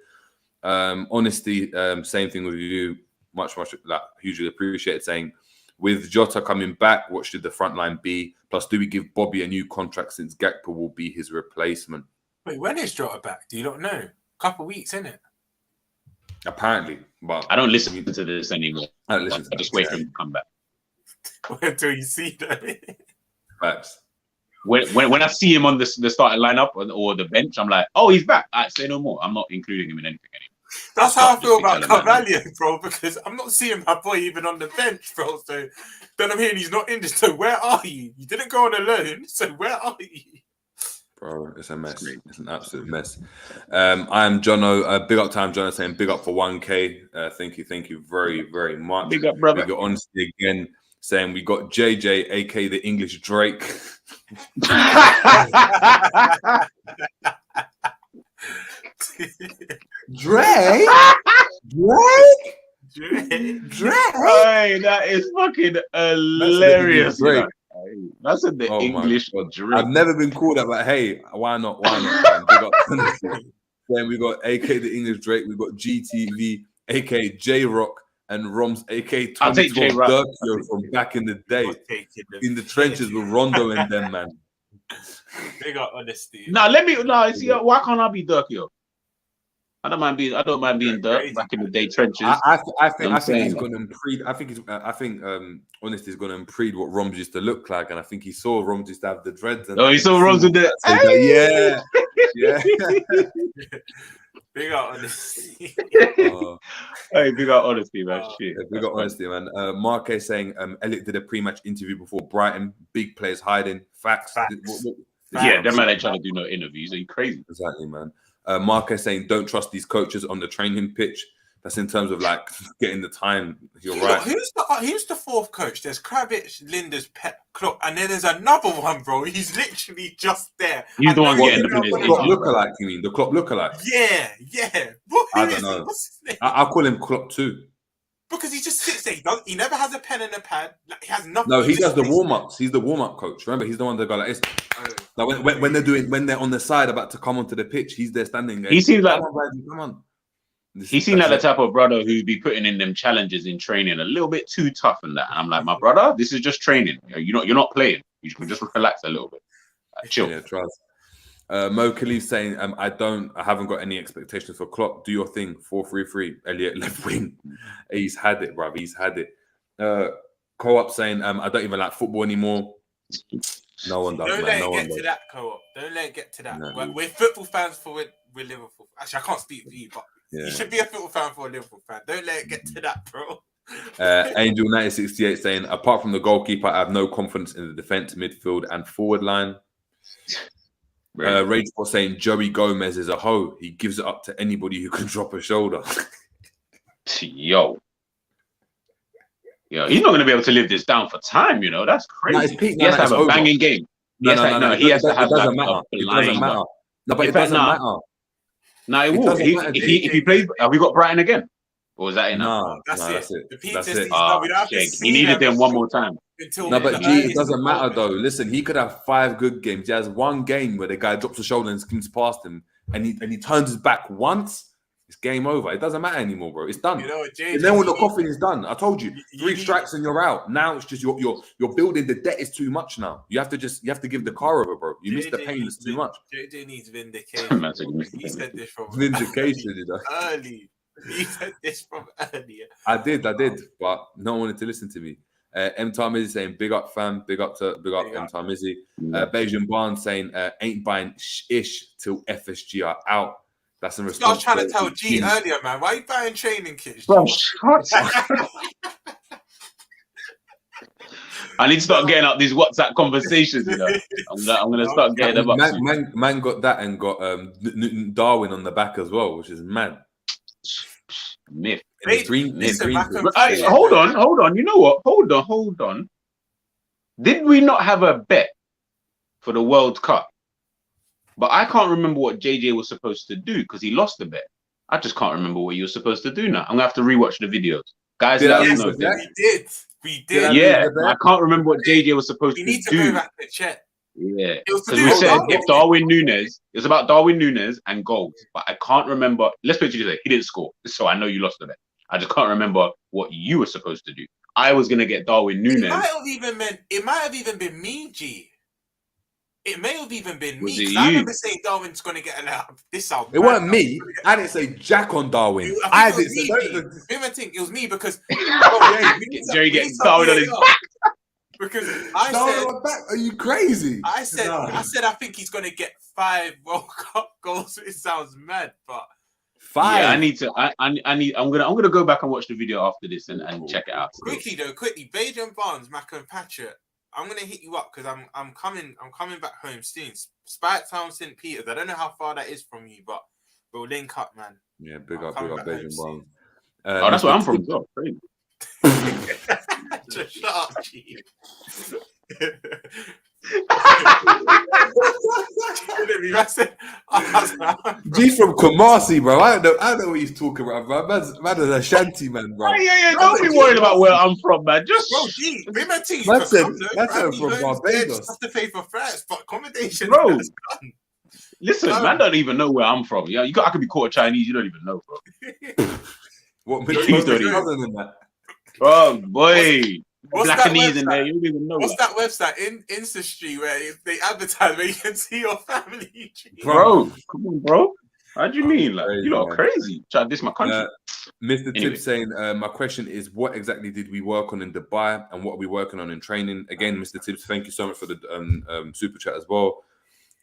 Honesty, same thing with you. Much like hugely appreciated. Saying with Jota coming back, what should the front line be? Plus, do we give Bobby a new contract since Gakpo will be his replacement? Wait, when is Jota back? Do you not know? Couple weeks, isn't it? Apparently, but I don't listen to this anymore. I don't listen to I just wait for him to come back. Wait until you see that. Facts. When I see him on the starting lineup or the bench, I'm like, oh, he's back. I say no more. I'm not including him in anything anymore. That's how I feel about Carvalho, bro, because I'm not seeing my boy even on the bench, bro. So then I'm hearing he's not in this. So where are you? You didn't go on a loan. So where are you? Bro, it's a mess. It's an absolute mess. I am Jono. Big up time, Jono, saying big up for 1K. Thank you very, very much. Big up, brother. We got Honesty again, saying we got JJ, aka the English Drake. Drake? Hey, that is fucking hilarious. That's in the English Drake. I've never been called that, but hey, why not? Man? Big up. Then we got AK the English Drake. We got GTV, AK J Rock, and Romz, AK 2012 Dirkio from back in the day, in the trenches with Rondo and them, man. Big up Honesty. See, why can't I be Dirkio? I don't mind being Dirk back in the day trenches. I think he's going to improve. I think Honesty is going to improve what Romz used to look like, and I think he saw Romz used to have the dreads. And he saw Romz with the yeah. Big up Honesty. Hey, big up Honesty, man. Shit. Big up Honesty, man. Marque saying Elliot did a pre-match interview before Brighton. Big players hiding. Facts. Yeah, them man ain't trying to do no interviews. Are you crazy? Exactly, man. Marquez saying don't trust these coaches on the training pitch. That's in terms of like getting the time. You're right. Who's the fourth coach? There's Kravitz, Linda's Pep, Klopp, and then there's another one, bro. He's literally just there. He's the one getting the Klopp lookalike. You mean the Klopp lookalike? Yeah. I don't know. I'll call him Klopp too. Because he just sits there. He never has a pen and a pad. Like, he has nothing. No, he does the warm-ups. He's the warm-up coach. Remember, he's the one that go like this. Like when they're on the side about to come onto the pitch, he's there standing there. He seems like come on. He seemed like the type of brother who'd be putting in them challenges in training a little bit too tough and that. And I'm like, my brother, this is just training. You're not playing. You can just relax a little bit. Chill. Yeah, trust. Mo Khalif saying, I haven't got any expectations for Klopp. Do your thing. 4-3-3. Elliot left wing. He's had it, bruv. He's had it. Co-op saying, I don't even like football anymore. No one does. Don't let it get to that, Co-op. Don't let it get to that. No. We're football fans with Liverpool. Actually, I can't speak for you, but you should be a football fan for a Liverpool fan. Don't let it get to that, bro. Angel 1968 saying, apart from the goalkeeper, I have no confidence in the defense, midfield, and forward line. Rage for saying Joey Gomez is a hoe. He gives it up to anybody who can drop a shoulder. Yo, he's not going to be able to live this down for time. That's crazy. He has to have a banging game. He has to have. It doesn't matter. No, but it doesn't matter. No, it will. If he plays, have we got Brighton again? Or was that enough? No, that's it. That's it. He needed them one more time. No, but it doesn't matter though. Listen, he could have 5 good games. He has one game where the guy drops the shoulder and skims past him, and he turns his back once. It's game over. It doesn't matter anymore, bro. It's done. And then when the coffin is done, I told you, 3 strikes and you're out. Now it's just you're building. The debt is too much now. You have to give the car over, bro. You missed the pain. It's too much. JJ needs vindication. He said this from vindication. Early. He said this from earlier. I did, but no one wanted to listen to me. M. Tarmizi saying, big up, fam. Big up M. Tarmizi. Beijing Barnes saying, ain't buying ish till FSG are out. That's in response. I was trying to tell G earlier, man. Why are you buying training kits? Bro, I need to start getting up these WhatsApp conversations, I'm gonna start getting them up. Man got that and got Darwin on the back as well, which is mad. Myth. Hold on. You know what? Hold on. Did we not have a bet for the World Cup? But I can't remember what JJ was supposed to do because he lost the bet. I just can't remember what he was supposed to do now. I'm gonna have to rewatch the videos. Guys, let us know. We did. Yeah, I can't remember what JJ was supposed to do. You need to go back to check. Yeah, because we said if Darwin Núñez, it was about Darwin Núñez and goals, but I can't remember. Let's put it this way: he didn't score, so I know you lost the bet. I just can't remember what you were supposed to do. I was gonna get Darwin Núñez. It might have even been me, G. It may have even been me. I remember saying Darwin's gonna get allowed. It wasn't me. I didn't say Jack on Darwin. I didn't say that. It was me because Jerry gets Darwin on his back. Because I said, "Are you crazy?" I said, I think he's gonna get 5 World Cup goals. It sounds mad, but 5. Yeah, I need to. I'm gonna go back and watch the video after this and check it out. Quickly, Bage and Barnes, Mac and Patrick. I'm gonna hit you up because I'm coming back home soon. Spike Town, St. Peter's. I don't know how far that is from you, but we'll link up, man. Yeah, big up, Bage and Barnes. That's where I'm from as well. Crazy. Just shut up, G. G from Kumasi, bro. I don't know what he's talking about, bro. Man is a shanty man, bro. Yeah. Don't be worried about where I'm from, man. Just bro, G. That's from Barbados. Just to pay for France, but accommodation, bro. Listen, man, don't even know where I'm from. Yeah, I could be caught Chinese. You don't even know, bro. What? Please don't even know. Oh boy. Blackanese in there, you don't even know. What's that website in Instastream where they advertise where you can see your family? Bro, come on, bro. How do you mean? Like, you lot are crazy. Try to diss my country. Mr. Tibbs saying, my question is, what exactly did we work on in Dubai and what are we working on in training? Again, Mr. Tibbs, thank you so much for the super chat as well.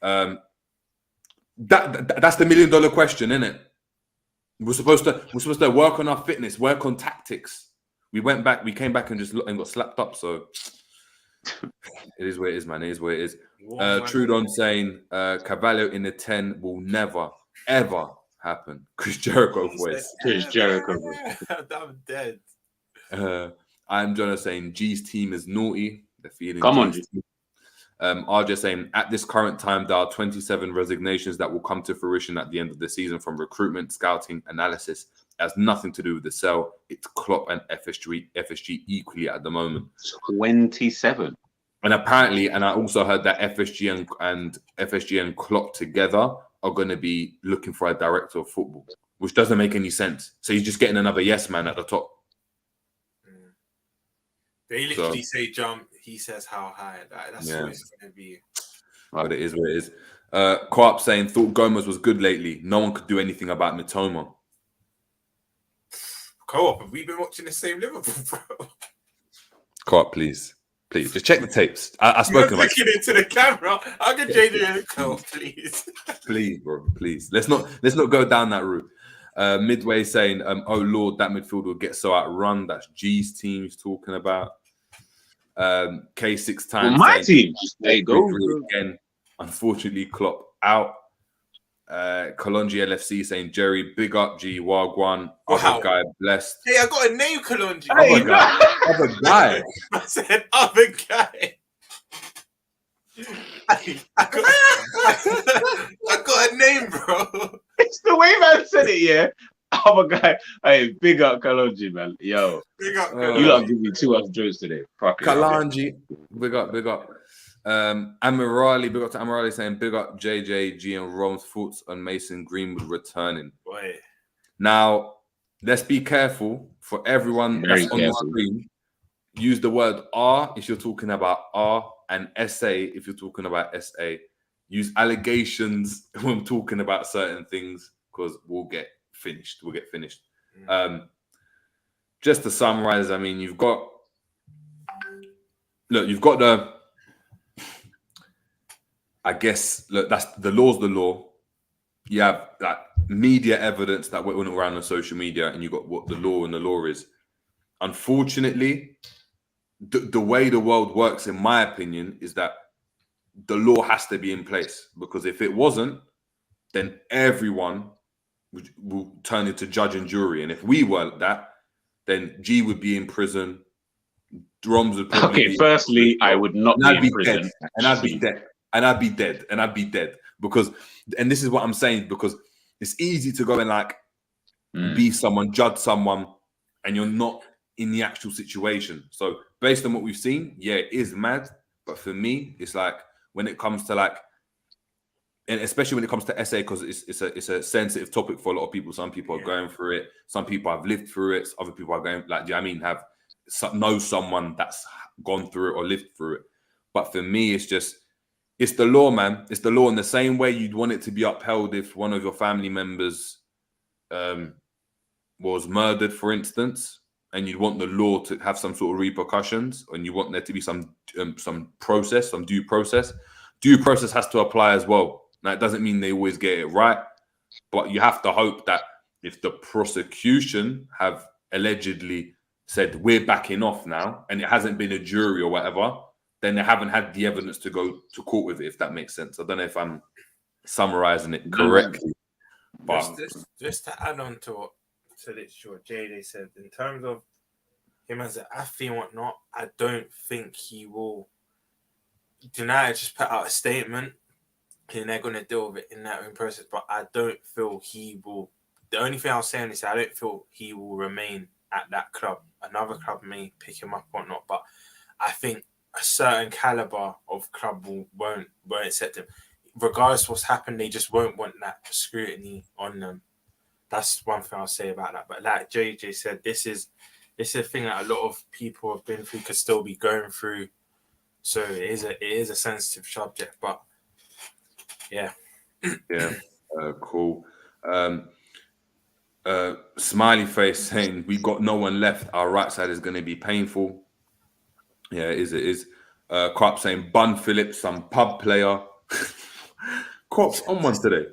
That's the $1 million question, isn't it? We're supposed to work on our fitness, work on tactics. We came back and just got slapped up. So it is what it is, man. It is what it is. Trudon saying Carvalho in the 10 will never, ever happen. Chris Jericho voice. Chris Jericho. I'm dead. I'm Jonah saying G's team is naughty. They're feeling. Come on, G. RJ saying at this current time there are 27 resignations that will come to fruition at the end of the season from recruitment, scouting, analysis. It has nothing to do with the sell. It's Klopp and FSG equally at the moment. 27. And apparently, and I also heard that FSG and Klopp together are going to be looking for a director of football, which doesn't make any sense. So he's just getting another yes man at the top. They literally say jump. He says how high. That's what it's going to be. But it is what it is. Co-op saying thought Gomez was good lately. No one could do anything about Mitoma. Co-op, have we been watching the same Liverpool, bro? Co-op, please, just check the tapes. I've spoken about looking into the camera. How can JJ Co-op, please? Please, bro, please. Let's not go down that route. Midway saying, "Oh Lord, that midfield will get so outrun." That's G's team he's talking about. K6 times. Well, my team. There you go again. Unfortunately, Klopp out. Kalonji LFC saying Jerry, big up G Wagwan. Other guy blessed. Hey, I got a name, Kalonji. Other guy. I said other guy. I got a name, bro. It's the way man said it, yeah. Other guy. Hey, big up Kalonji, man. Yo, big up. You lot give me 2 hours jokes today. Kalonji, big up. Amirali, big up to Amirali saying big up JJG and Romz thoughts on Mason Greenwood returning. Boy. Now, let's be careful for everyone that's on the screen. Use the word R if you're talking about R and SA if you're talking about SA. Use allegations when talking about certain things because we'll get finished. Just to summarize, I mean, you've got the that's the law's the law. You have that media evidence that went around on social media, and you got what the law and the law is. Unfortunately, the way the world works, in my opinion, is that the law has to be in place because if it wasn't, then everyone will turn into judge and jury. And if we weren't that, then G would be in prison. Romz would probably be firstly, I would not be in prison. Dead, and I'd be dead. And I'd be dead. And I'd be dead. Because, and this is what I'm saying, because it's easy to go and like be someone, judge someone, and you're not in the actual situation. So based on what we've seen, yeah, it is mad. But for me, it's like when it comes to like, and especially when it comes to SA, because it's a sensitive topic for a lot of people. Some people are going through it. Some people have lived through it. Other people are going, like, do you know what I mean, know someone that's gone through it or lived through it. But for me, it's the law, man. It's the law in the same way you'd want it to be upheld if one of your family members was murdered, for instance, and you'd want the law to have some sort of repercussions, and you want there to be some process, some due process. Due process has to apply as well. Now, it doesn't mean they always get it right, but you have to hope that if the prosecution have allegedly said we're backing off now, and it hasn't been a jury or whatever, then they haven't had the evidence to go to court with it, if that makes sense. I don't know if I'm summarizing it correctly. But just to add on to what JJ said, in terms of him as an athlete and whatnot, I don't think he will. United just put out a statement and they're going to deal with it in that own process, but I don't feel he will. The only thing I'll say on this is I don't feel he will remain at that club. Another club may pick him up or not, but I think a certain caliber of club won't accept him. Regardless of what's happened, they just won't want that scrutiny on them. That's one thing I'll say about that. But like JJ said, this is a thing that a lot of people have been through, could still be going through. So it is a sensitive subject, but yeah. Cool. Smiley face saying we got no one left. Our right side is going to be painful. Yeah, it is. Crop saying Bun Phillips, some pub player. Crop's on one today.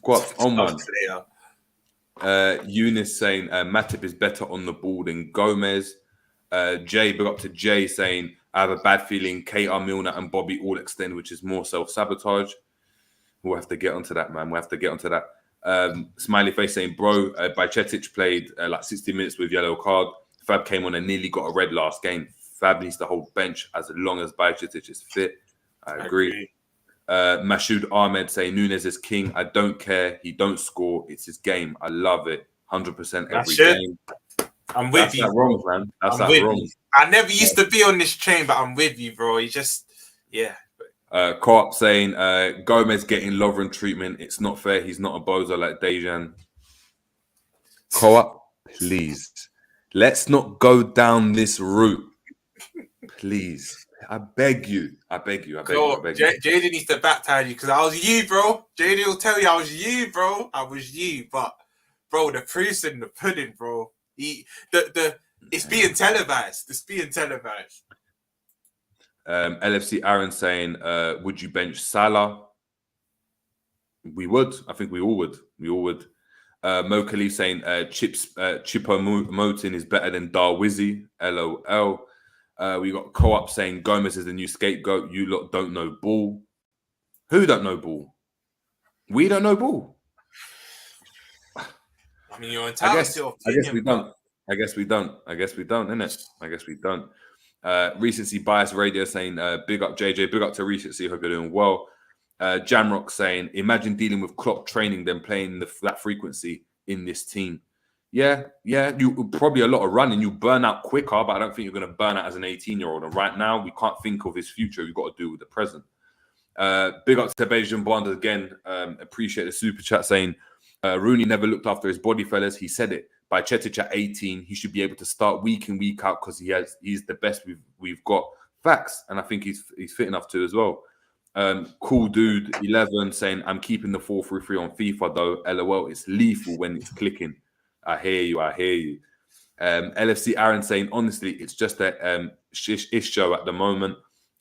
Crop's on one. Eunice saying Matip is better on the ball than Gomez. Jay, big up to Jay, saying I have a bad feeling KR Milner and Bobby all extend, which is more self-sabotage. We'll have to get onto that, man. We'll have to get onto that. Smiley face saying, bro, Bajcetic played like 60 minutes with yellow card. Fab came on and nearly got a red last game. Fab needs to hold bench as long as Bajcetic is fit. I agree. Mashoud Ahmed saying Nunes is king. I don't care. He don't score. It's his game. I love it. 100% every game. I'm with you. That's wrong, man. That's wrong. I never used to be on this train, but I'm with you, bro. You just, yeah. Co-op saying Gomez getting Lovren treatment. It's not fair. He's not a bozo like Dejan. Co-op, please. Let's not go down this route. Please. I beg you. JD needs to baptize you because I was you, bro. JD will tell you I was you, bro. I was you. But, bro, the proof's in the pudding, bro. It's being televised. LFC Aaron saying, would you bench Salah? We would. I think we all would. Mo Khalif saying Chippo Motin is better than Darwizzy. LOL. We got Co-op saying Gomez is the new scapegoat. You lot don't know ball. Who don't know ball? We don't know ball. I mean, you're entitled to your opinion. I guess we don't, innit? I guess we don't. Recency Bias Radio saying, big up JJ, big up to Recency, hope you're doing well. Jamrock saying, imagine dealing with Klopp training, then playing that frequency in this team. Yeah, you probably a lot of running. You burn out quicker, but I don't think you're going to burn out as an 18-year-old. And right now, we can't think of his future. We've got to do with the present. Big up to Bejan Bond again. Appreciate the super chat saying, Rooney never looked after his body, fellas. He said it. By Bajcetic at 18, he should be able to start week in, week out because he's the best we've got. Facts, and I think he's fit enough to as well. Cool dude 11 saying, I'm keeping the 4-3-3 on FIFA though. LOL, it's lethal when it's clicking. I hear you. LFC Aaron saying, honestly, it's just a ish show at the moment.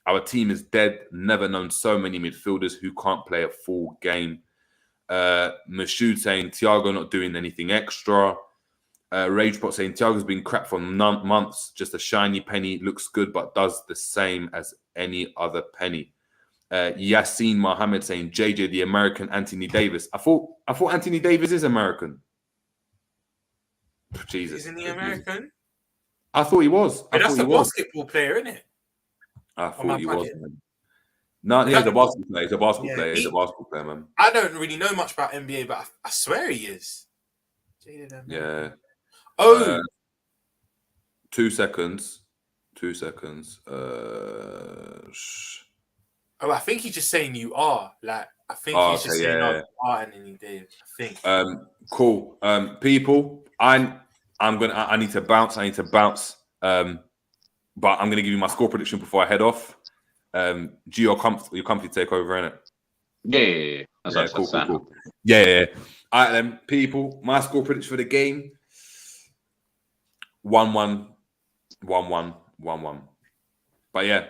Our team is dead. Never known so many midfielders who can't play a full game. Mashoud saying, Thiago not doing anything extra. Ragebot saying, Thiago's been crap for months. Just a shiny penny. Looks good, but does the same as any other penny. Yassine Mohammed saying JJ the American Anthony Davis. I thought Anthony Davis is American. Jesus, isn't he American? I thought he was. But that's a basketball player, isn't it? I thought he was. Man. No, yeah, he's a basketball player. He's a basketball player. He's a basketball player, man. I don't really know much about NBA, but I swear he is. Yeah. Oh. 2 seconds. 2 seconds. Oh, I think he's just saying you are. Like, I think he's just saying you are Anthony Davis. I think. Cool. People, I need to bounce. But I'm gonna give you my score prediction before I head off. G, your comfy take over, innit? Yeah. That's cool. Yeah. All right, then, people. My score prediction for the game: 1-1, 1-1, 1-1. But yeah,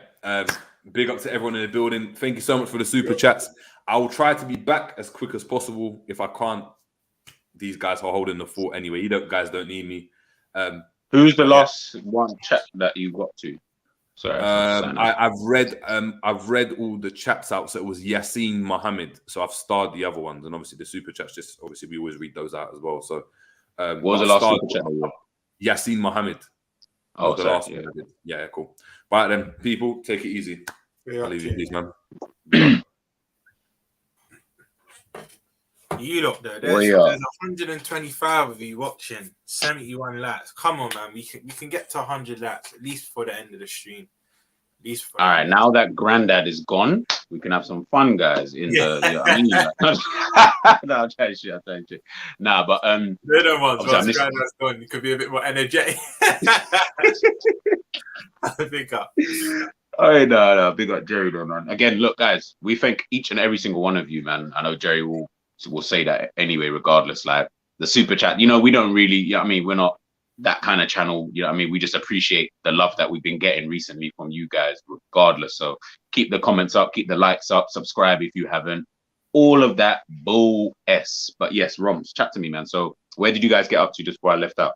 big up to everyone in the building. Thank you so much for the super chats. I will try to be back as quick as possible. If I can't, these guys are holding the fort anyway. You guys don't need me. Who's the last one chat that you got to? Sorry, I've read all the chats out. So it was Yassine Mohammed. So I've starred the other ones, and obviously the super chats. Just obviously we always read those out as well. So what was the last super chat? Yassine Mohammed. Oh, the last one. Yeah, cool. Right then, people, take it easy. I'll leave you, please, man. You look there. There's 125 of you watching. 71 likes. Come on, man. We can get to 100 likes at least before the end of the stream. All right, now that Grandad is gone, we can have some fun, guys. No, I'm trying to shit. Nah, but they're the ones. Once Grandad's gone, you could be a bit more energetic. Big up. Oh no, big up Jerry, though, man. Again, look, guys, we thank each and every single one of you, man. I know Jerry will say that anyway, regardless. Like the super chat, we don't really, we're not that kind of channel, we just appreciate the love that we've been getting recently from you guys, regardless. So keep the comments up, keep the likes up, subscribe if you haven't, all of that bull s. But yes, Romz, chat to me, man. So where did you guys get up to just before I left out?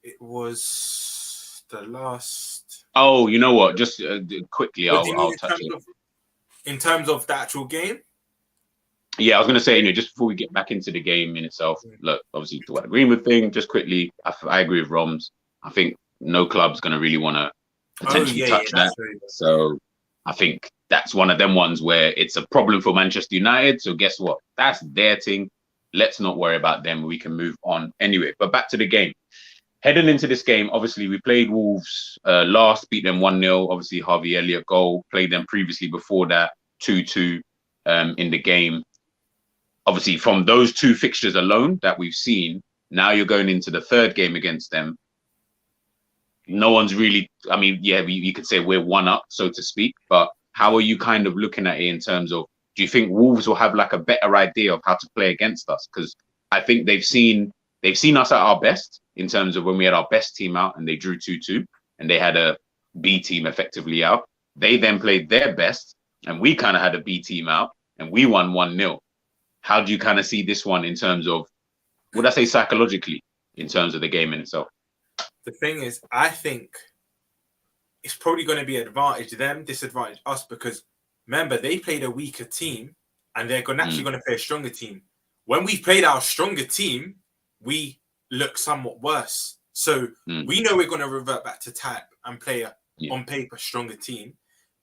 It was the last. Oh, you know what? Just quickly, I'll touch it. In terms of the actual game. Yeah, I was going to say, just before we get back into the game in itself, look, obviously, to what Greenwood thing, just quickly, I agree with Romz. I think no club's going to really want to potentially touch that. So I think that's one of them ones where it's a problem for Manchester United. So guess what? That's their thing. Let's not worry about them. We can move on anyway. But back to the game. Heading into this game, obviously, we played Wolves last, beat them 1-0. Obviously, Harvey Elliott goal. Played them previously before that, 2-2 in the game. Obviously, from those two fixtures alone that we've seen, now you're going into the third game against them. No one's really, you could say we're one up, so to speak. But how are you kind of looking at it in terms of, do you think Wolves will have like a better idea of how to play against us? Because I think they've seen us at our best in terms of when we had our best team out and they drew 2-2 and they had a B team effectively out. They then played their best and we kind of had a B team out and we won 1-0. How do you kind of see this one in terms of, would I say psychologically, in terms of the game in itself? The thing is, I think it's probably going to be advantage them, disadvantage us, because remember, they played a weaker team and they're naturally going to play a stronger team. When we played our stronger team, we look somewhat worse. So we know we're going to revert back to type and play on paper stronger team,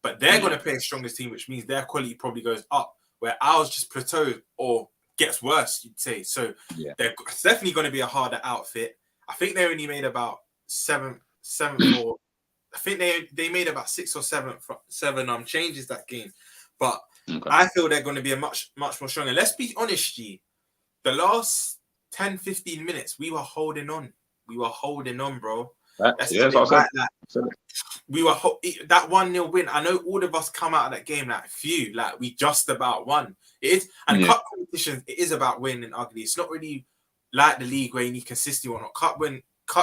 but they're going to play a stronger team, which means their quality probably goes up, where ours just plateaus or gets worse, you'd say. So they're definitely going to be a harder outfit. I think they only made about seven or I think they made about 6 or 7 changes that game. But I feel they're going to be a much more stronger. Let's be honest, G. The last 10, 15 minutes, we were holding on. We were holding on, bro. We were that 1-0 win. I know all of us come out of that game like we just about won. It is, and cup competitions, it is about winning ugly. It's not really like the league where you need consistency or not. Cup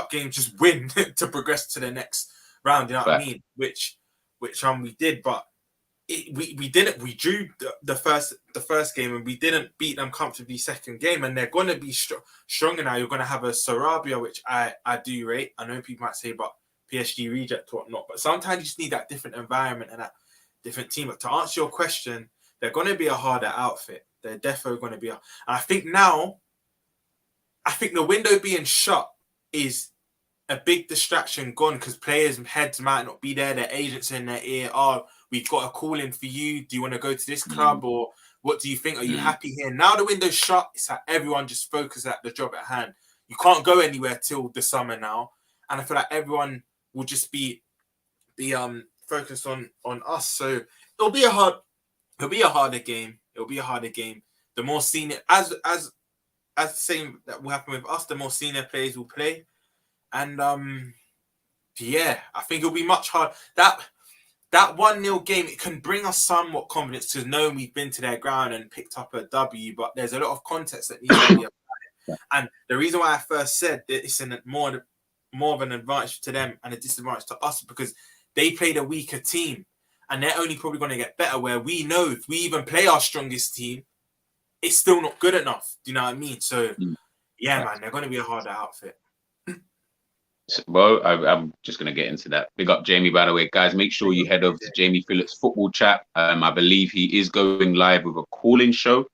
games just win to progress to the next round. You know what I mean? Which we did, but we didn't. We drew the first game and we didn't beat them comfortably second game, and they're going to be stronger now. You're going to have a Sarabia, which I do rate. I know people might say, but PSG reject or whatnot, but sometimes you just need that different environment and that different team. But to answer your question, they're going to be a harder outfit. They're definitely going to be. And I think now, the window being shut is a big distraction gone because players' heads might not be there. Their agents in their ear. Oh, we've got a call in for you. Do you want to go to this club or what do you think? Are you happy here? Now the window's shut. It's like everyone just focus at the job at hand. You can't go anywhere till the summer now. And I feel like everyone will just be focused on us. So it'll be a harder game. The more senior as the same that will happen with us, the more senior players will play. And I think it'll be much harder. That 1-0 game, it can bring us somewhat confidence to know we've been to their ground and picked up a W, but there's a lot of context that needs to be applied. And the reason why I first said that it's more of an advantage to them and a disadvantage to us because they played a weaker team and they're only probably going to get better, where we know if we even play our strongest team, it's still not good enough. Do you know what I mean? So, man, they're going to be a harder outfit. Well, I'm just going to get into that. Big up Jamie, by the way. Guys, make sure you head over to Jamie Phillips' football chat. I believe he is going live with a call-in show,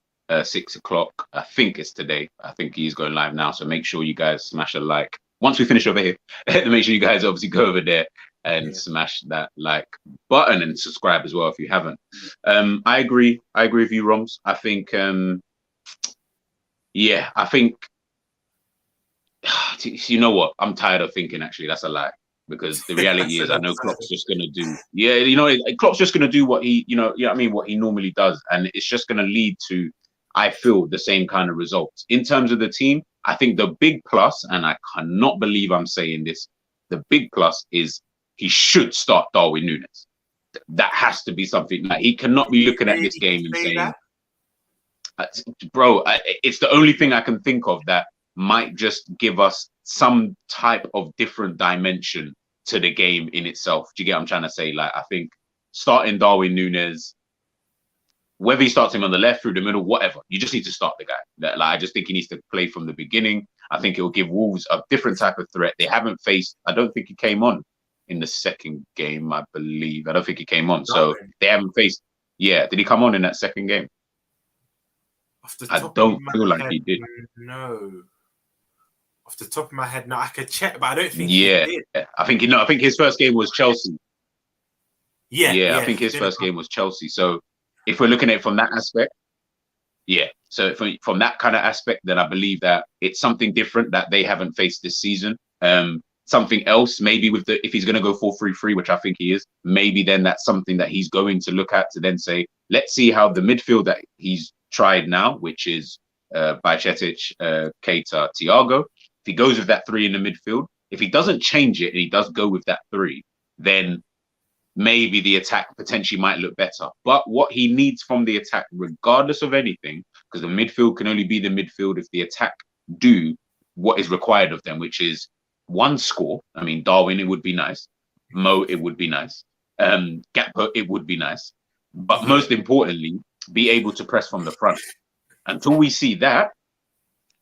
6 o'clock. I think it's today. I think he's going live now. So make sure you guys smash a like. Once we finish over here, make sure you guys obviously go over there and smash that like button and subscribe as well if you haven't. I agree with you, Romz. I think, I think, you know what? I'm tired of thinking, actually. That's a lie. Because the reality is, I know Klopp's just going to do, Klopp's just going to do what he, what he normally does. And it's just going to lead to, I feel, the same kind of results. In terms of the team, I think the big plus, and I cannot believe I'm saying this, the big plus is he should start Darwin Núñez. That has to be something. Like, he cannot be looking at this game and saying, bro, it's the only thing I can think of that might just give us some type of different dimension to the game in itself. Do you get what I'm trying to say? Like, I think starting Darwin Núñez, whether he starts him on the left, through the middle, whatever, you just need to start the guy. I just think he needs to play from the beginning. I think it will give Wolves a different type of threat. They haven't faced, I don't think he came on in the second game, I believe. I don't think he came on. So they haven't faced, did he come on in that second game? I don't feel like he did. No. Off the top of my head, no, I could check, but I don't think he did. I think his first game was Chelsea. I think his first game was Chelsea. So if we're looking at it from that aspect, so from that kind of aspect, then I believe that it's something different that they haven't faced this season. Something else, maybe if he's going to go 4-3-3, which I think he is, maybe then that's something that he's going to look at to then say, let's see how the midfield that he's tried now, which is Bajcetic, Keita, Thiago. If he goes with that 3 in the midfield, if he doesn't change it and he does go with that 3, then maybe the attack potentially might look better. But what he needs from the attack, regardless of anything, because the midfield can only be the midfield if the attack do what is required of them, which is 1, score. I mean, Darwin, it would be nice. Mo, it would be nice. Gakpo, it would be nice. But most importantly, be able to press from the front. Until we see that,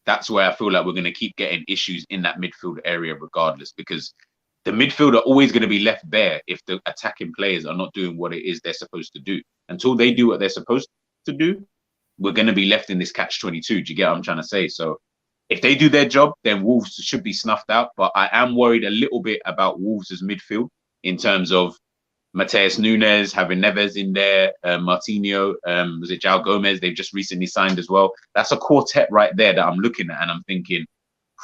that's where I feel like we're going to keep getting issues in that midfield area regardless, because the midfield are always going to be left bare if the attacking players are not doing what it is they're supposed to do. Until they do what they're supposed to do, we're going to be left in this catch-22. Do you get what I'm trying to say? So if they do their job, then Wolves should be snuffed out. But I am worried a little bit about Wolves' midfield in terms of Matheus Nunes, having Neves in there, Martinho, was it João Gomez? They've just recently signed as well. That's a quartet right there that I'm looking at and I'm thinking,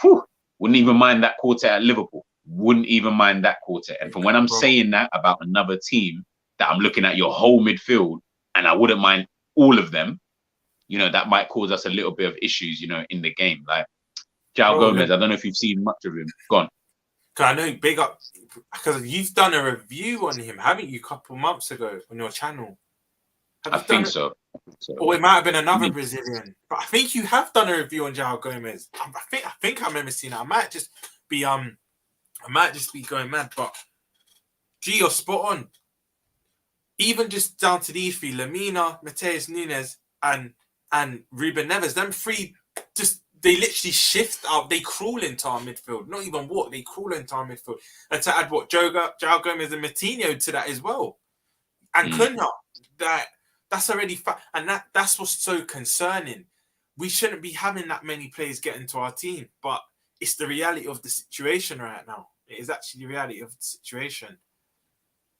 wouldn't even mind that quartet at Liverpool. Wouldn't even mind that quartet. And from when I'm saying that about another team, that I'm looking at your whole midfield and I wouldn't mind all of them, that might cause us a little bit of issues, in the game. Like João Gomez, I don't know if you've seen much of him. Go on. I know, big up, because you've done a review on him, haven't you, a couple months ago on your channel? I think so. Or it might have been another Brazilian, but I think you have done a review on João Gomez. I think I remember seeing that. I might just be going mad, but gee, you're spot on. Even just down to these 3, Lamina, Matheus Nunes, and Ruben Neves, them 3 just. They literally shift out. They crawl into our midfield. Not even walk. They crawl into our midfield. And to add João Gomez and Martinho to that as well. and Cunha. That's already and that's what's so concerning. We shouldn't be having that many players get into our team, but it's the reality of the situation right now. It is actually the reality of the situation.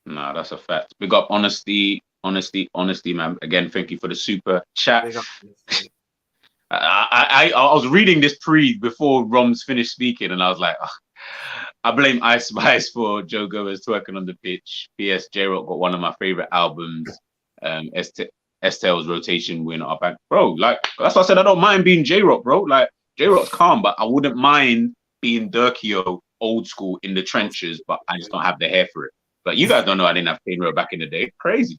No, that's a fact. Big up honesty, man. Again, thank you for the super chat. I was reading this before Romz finished speaking, and I was like, I blame Ice Spice for Joe Gomez twerking on the pitch. P.S. J-Rock got one of my favorite albums. Estel's rotation win up, bro. Like that's why I said I don't mind being J-Rock, bro. Like J-Rock's calm, but I wouldn't mind being Dirkio, old school in the trenches. But I just don't have the hair for it. But you guys don't know I didn't have pain row back in the day. Crazy.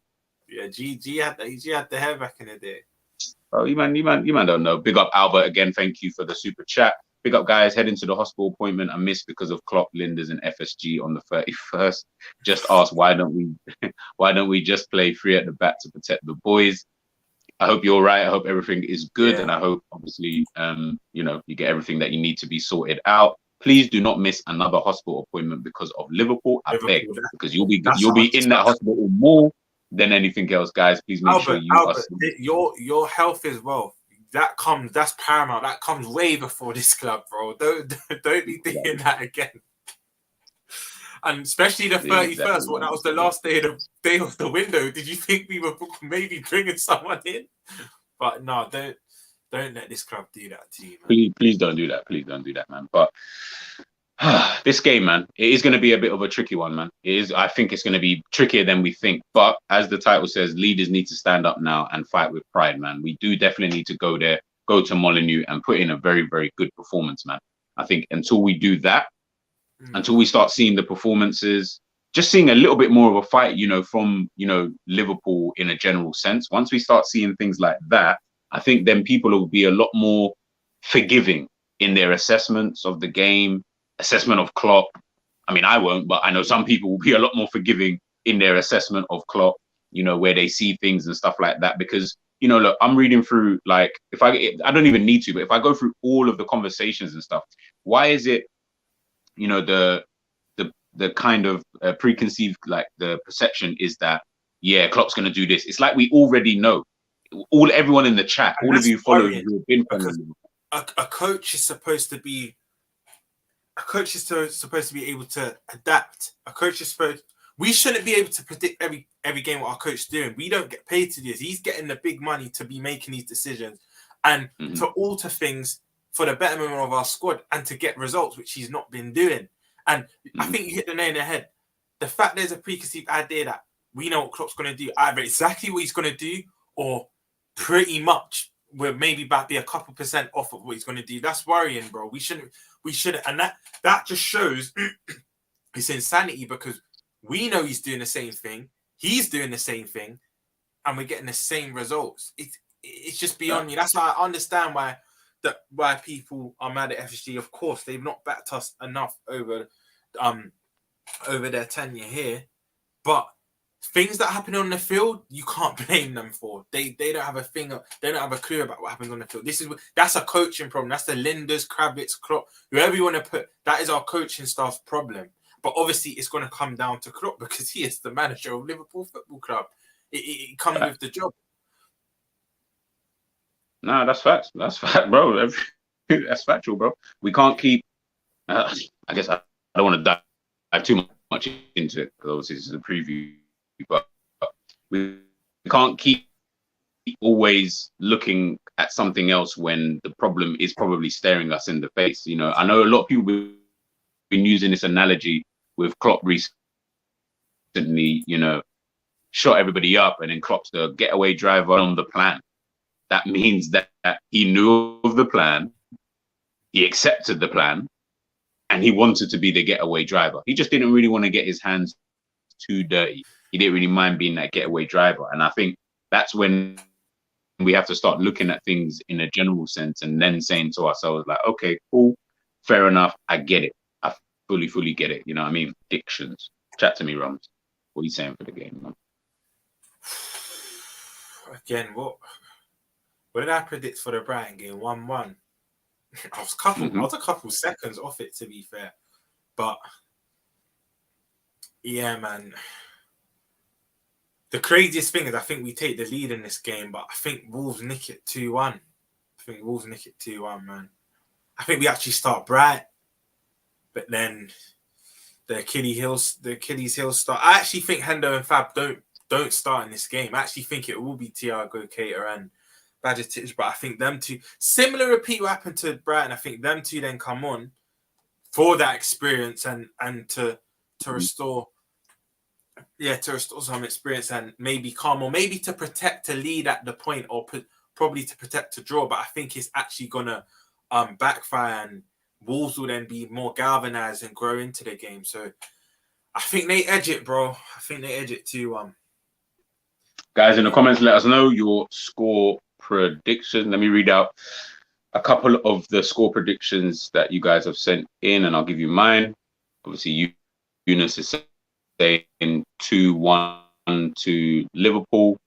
Yeah, G had the hair back in the day. Oh, you man don't know. Big up Albert again. Thank you for the super chat. Big up guys. Heading to the hospital appointment. I missed because of Klopp, Linders, and FSG on the 31st. Just ask why don't we just play 3 at the back to protect the boys. I hope you're all right. I hope everything is good, and I hope obviously you get everything that you need to be sorted out. Please do not miss another hospital appointment because of Liverpool. I beg, because you'll be in that hospital more than anything else, guys. Please make sure your health is wealth. That's paramount. That comes way before this club, bro. Don't be thinking that again. And especially the 31st, exactly. That was the last day of the window. Did you think we were maybe bringing someone in? But no, don't let this club do that to you, man. Please don't do that. Please don't do that, man. But this game, man, it is going to be a bit of a tricky one, man. I think it's going to be trickier than we think. But as the title says, leaders need to stand up now and fight with pride, man. We do definitely need to go there, go to Molineux and put in a very, very good performance, man. I think until we do that, until we start seeing the performances, just seeing a little bit more of a fight, from, Liverpool in a general sense. Once we start seeing things like that, I think then people will be a lot more forgiving in their assessments of the game, assessment of Klopp. I mean, I won't, but I know some people will be a lot more forgiving in their assessment of Klopp, where they see things and stuff like that. Because, look, I'm reading through, like, I don't even need to, but if I go through all of the conversations and stuff, why is it, the kind of preconceived, like the perception is that, yeah, Klopp's going to do this. It's like we already know. Everyone in the chat, and all of you followers who have been following. A coach is supposed to be able to adapt. We shouldn't be able to predict every game what our coach is doing. We don't get paid to do this. He's getting the big money to be making these decisions and to alter things for the betterment of our squad and to get results, which he's not been doing. And I think you hit the nail on the head. The fact there's a preconceived idea that we know what Klopp's going to do, either exactly what he's going to do or pretty much we're maybe about to be a couple % off of what he's going to do. That's worrying, bro. We shouldn't. And that just shows his insanity, because we know he's doing the same thing. He's doing the same thing, and we're getting the same results. It's just beyond me. That's why I understand why people are mad at FSG. Of course, they've not backed us enough over their tenure here, but things that happen on the field, you can't blame them for. They don't have a thing. They don't have a clue about what happens on the field. That's a coaching problem. That's the Linders, Kravitz, Klopp, whoever you want to put. That is our coaching staff's problem. But obviously, it's going to come down to Klopp because he is the manager of Liverpool Football Club. It comes with the job. No, that's fact. That's fact, bro. That's factual, bro. We can't keep. I guess I don't want to dive too much into it because obviously this is a preview. But we can't keep always looking at something else when the problem is probably staring us in the face. I know a lot of people have been using this analogy with Klopp recently, shot everybody up, and then Klopp's the getaway driver on the plan. That means that he knew of the plan, he accepted the plan, and he wanted to be the getaway driver. He just didn't really want to get his hands too dirty. He didn't really mind being that getaway driver. And I think that's when we have to start looking at things in a general sense and then saying to ourselves, like, okay, cool, fair enough, I get it. I fully get it. You know what I mean? Predictions. Chat to me, Romz. What are you saying for the game, man? Again, what did I predict for the Brighton game? 1-1. I was a couple seconds off it, to be fair. But yeah, man. the craziest thing is I think we take the lead in this game, but I think Wolves nick it 2-1. Man. I think we actually start bright, but then the Achilles heel start. I actually think Hendo and Fab don't start in this game. I actually think it will be Thiago, Keita and Bajcetic, but I think them two, similar repeat what happened to Brighton, I think them two then come on for that experience and to restore some experience and maybe calm, or maybe to protect a lead at the point, or probably to protect a draw. But I think it's actually gonna backfire, and Wolves will then be more galvanized and grow into the game. So I think they edge it, bro. I think they edge it 2-1. Guys, in the comments, let us know your score prediction. Let me read out a couple of the score predictions that you guys have sent in, and I'll give you mine. Obviously, Eunice is saying 2-1 to Liverpool.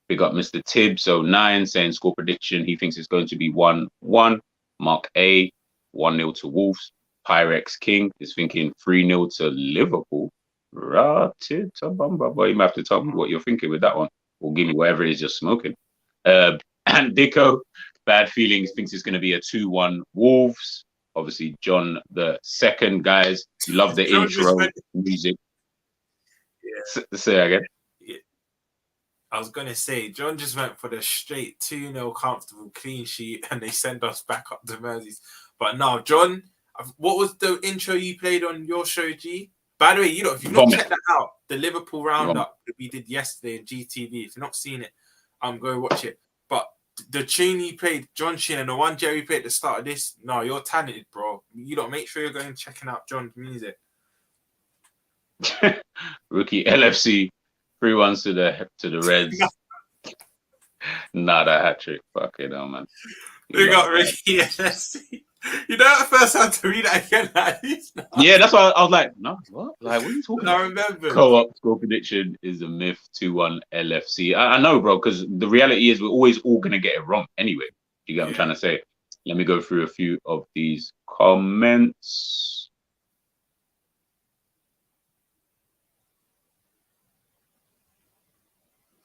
Big up Mr. Tibbs 09 saying score prediction. He thinks it's going to be 1-1. Mark A, 1-0 to Wolves. Pyrex King is thinking 3-0 to Liverpool. Ratted to Bumba. Boy, you might have to tell me what you're thinking with that one, or give me whatever it is you're smoking. And Dicko, Bad Feelings, thinks it's going to be a 2-1 Wolves. Obviously, John the second, guys. You love the intro music. Yeah. Say again. Yeah. I was going to say, John just went for the straight 2-0 comfortable clean sheet, and they send us back up to Merseys. But now, John, what was the intro you played on your show, G? By the way, if you've not checked that out, the Liverpool roundup that we did yesterday in GTV, if you've not seen it, go watch it. But the tune you played, John Sheen, and the one Jerry played at the start of this, no, you're talented, bro. You don't make sure you're going and checking out John's music. Rookie LFC 3-1 to the Reds. Not a hat trick. Fucking hell, man. We got Rookie LFC. You know, at first I had to read that again. Yeah, that's why I was like, no, what? Like, what are you talking about? I remember. Co-op score prediction is a myth. 2-1 LFC. I know, bro, because the reality is we're always all going to get it wrong anyway. You get what I'm trying to say? Let me go through a few of these comments.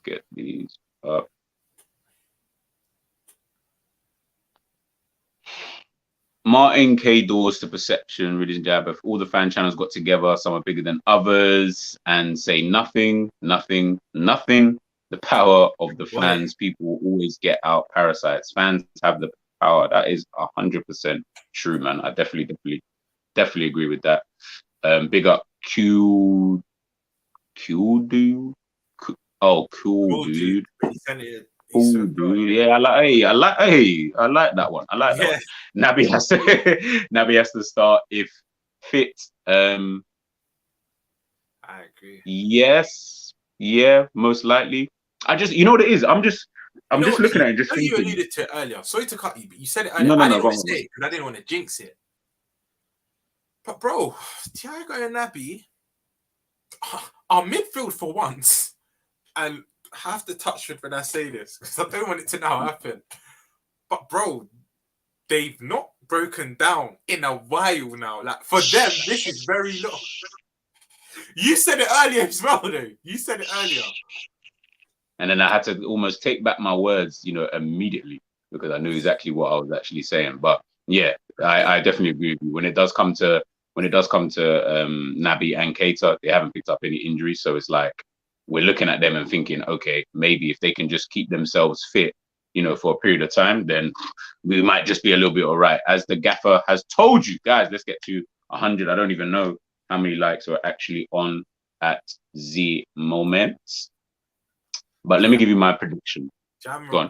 Get these up. Martin K. Doors to Perception, Religion Jab. If all the fan channels got together, some are bigger than others, and say nothing. The power of the fans. People will always get out parasites. Fans have the power. That is 100% true, man. I definitely agree with that. Big up Q dude. Oh, cool dude. Cool dude. Yeah, I like that one. I like that one. Naby has to start if fit. I agree. Yes. Yeah, most likely. You know what it is? I'm just looking at it. Just you alluded to it earlier. Sorry to cut you, but you said it earlier. No, I didn't want to say it because I didn't want to jinx it. But bro, Thiago and Naby are midfield for once, and I have to touch it when I say this because I don't want it to now happen. But bro, they've not broken down in a while now. Like for them, this is very low. You said it earlier as well, though. You said it earlier. And then I had to almost take back my words, immediately because I knew exactly what I was actually saying. But yeah, I definitely agree with you. When it does come to Naby and Keita, they haven't picked up any injuries, so it's like we're looking at them and thinking, okay, maybe if they can just keep themselves fit, for a period of time, then we might just be a little bit all right. As the gaffer has told you, guys, let's get to 100. I don't even know how many likes are actually on at the moment. But let me give you my prediction. Go on.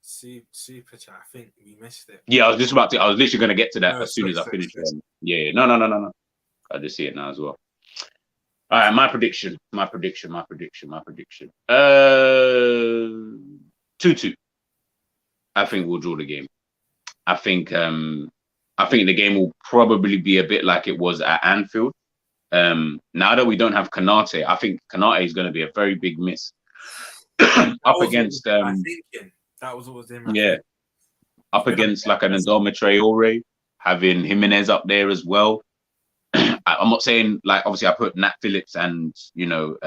Super chat. I think we missed it. Yeah, I was literally going to get to that as soon as I finished. Yeah. No. I just see it now as well. All right, my prediction. 2-2. I think we'll draw the game. I think the game will probably be a bit like it was at Anfield. Now that we don't have Kanate, I think Kanate is going to be a very big miss. Up against that was what was in my yeah. Up against like an Adama Traore, having Jimenez up there as well. I'm not saying like obviously I put Nat Phillips and Joel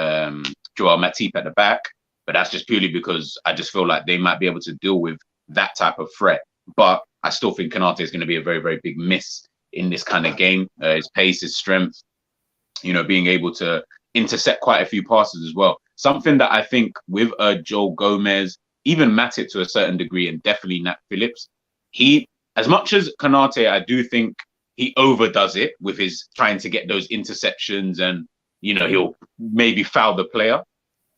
Matip at the back, but that's just purely because I just feel like they might be able to deal with that type of threat. But I still think Konate is going to be a very, very big miss in this kind of game. His pace, his strength, being able to intercept quite a few passes as well. Something that I think with Joel Gomez, even Matip to a certain degree, and definitely Nat Phillips, as much as Konate, I do think he overdoes it with his trying to get those interceptions and, he'll maybe foul the player.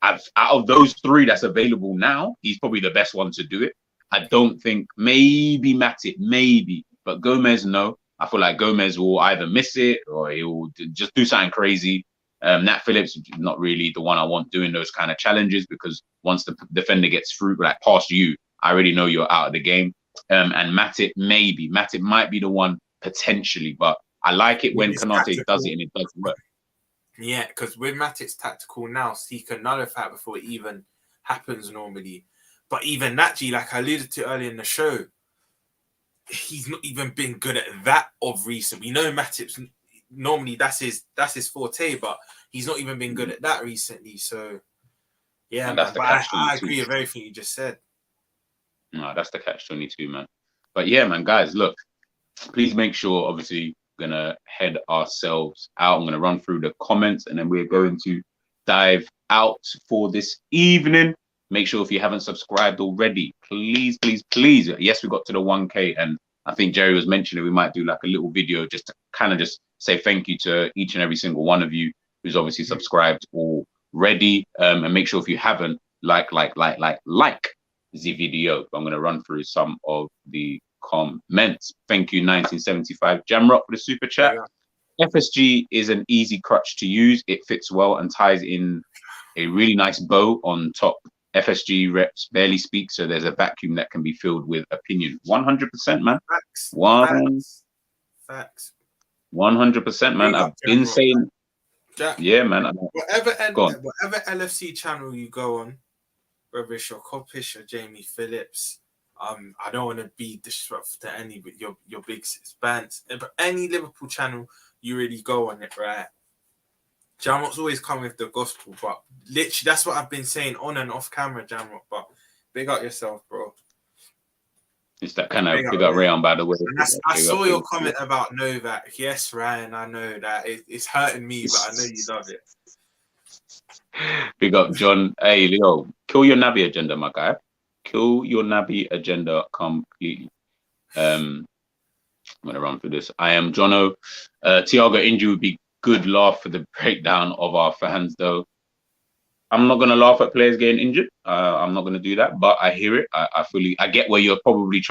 Out of those three that's available now, he's probably the best one to do it. I don't think maybe Matip, but Gomez, no. I feel like Gomez will either miss it or he'll just do something crazy. Nat Phillips, not really the one I want doing those kind of challenges, because once the defender gets through, like past you, I already know you're out of the game. And Matip, maybe. Matip might be the one potentially, but I like it when Konate does it and it does work. Yeah, because with Matip's tactical now, he can nullify before it even happens normally. But even that, like I alluded to earlier in the show, he's not even been good at that of recent. We know Matip's normally that's his forte, but he's not even been good at that recently. So yeah, man, I agree with everything you just said. No, that's the catch-22, man. But yeah, man, guys, look, please make sure, obviously, we're gonna head ourselves out. I'm gonna run through the comments and then we're going to dive out for this evening. Make sure if you haven't subscribed already, please. Yes, we got to the 1K, and I think Jerry was mentioning we might do like a little video just to kind of just say thank you to each and every single one of you who's obviously subscribed already. And make sure if you haven't, like the video. I'm going to run through some of the comments. Thank you, 1975 Jamrock, for the super chat. Yeah. FSG is an easy crutch to use. It fits well and ties in a really nice bow on top. FSG reps barely speak, so there's a vacuum that can be filled with opinion. 100%, man. Facts. 100%, man. I've been saying, yeah, man. Whatever LFC channel you go on, whether it's your Kopish or Jamie Phillips, I don't want to be disruptive to any, but your big fans. But any Liverpool channel you really go on it, right? Jamrock's always come with the gospel, but literally that's what I've been saying on and off camera, Jamrock. But big up yourself, bro. It's that kind of big up Rayon, by the way. I saw your comment about Novak. Yes, Ryan, I know that it's hurting me, but I know you love it. Big up, John. Hey, Leo, kill your Naby agenda, my guy. Kill your Naby agenda completely. I'm gonna run through this. I am Jono. Thiago injury would be good laugh for the breakdown of our fans, though. I'm not gonna laugh at players getting injured. I'm not gonna do that, but I hear it. I get where you're probably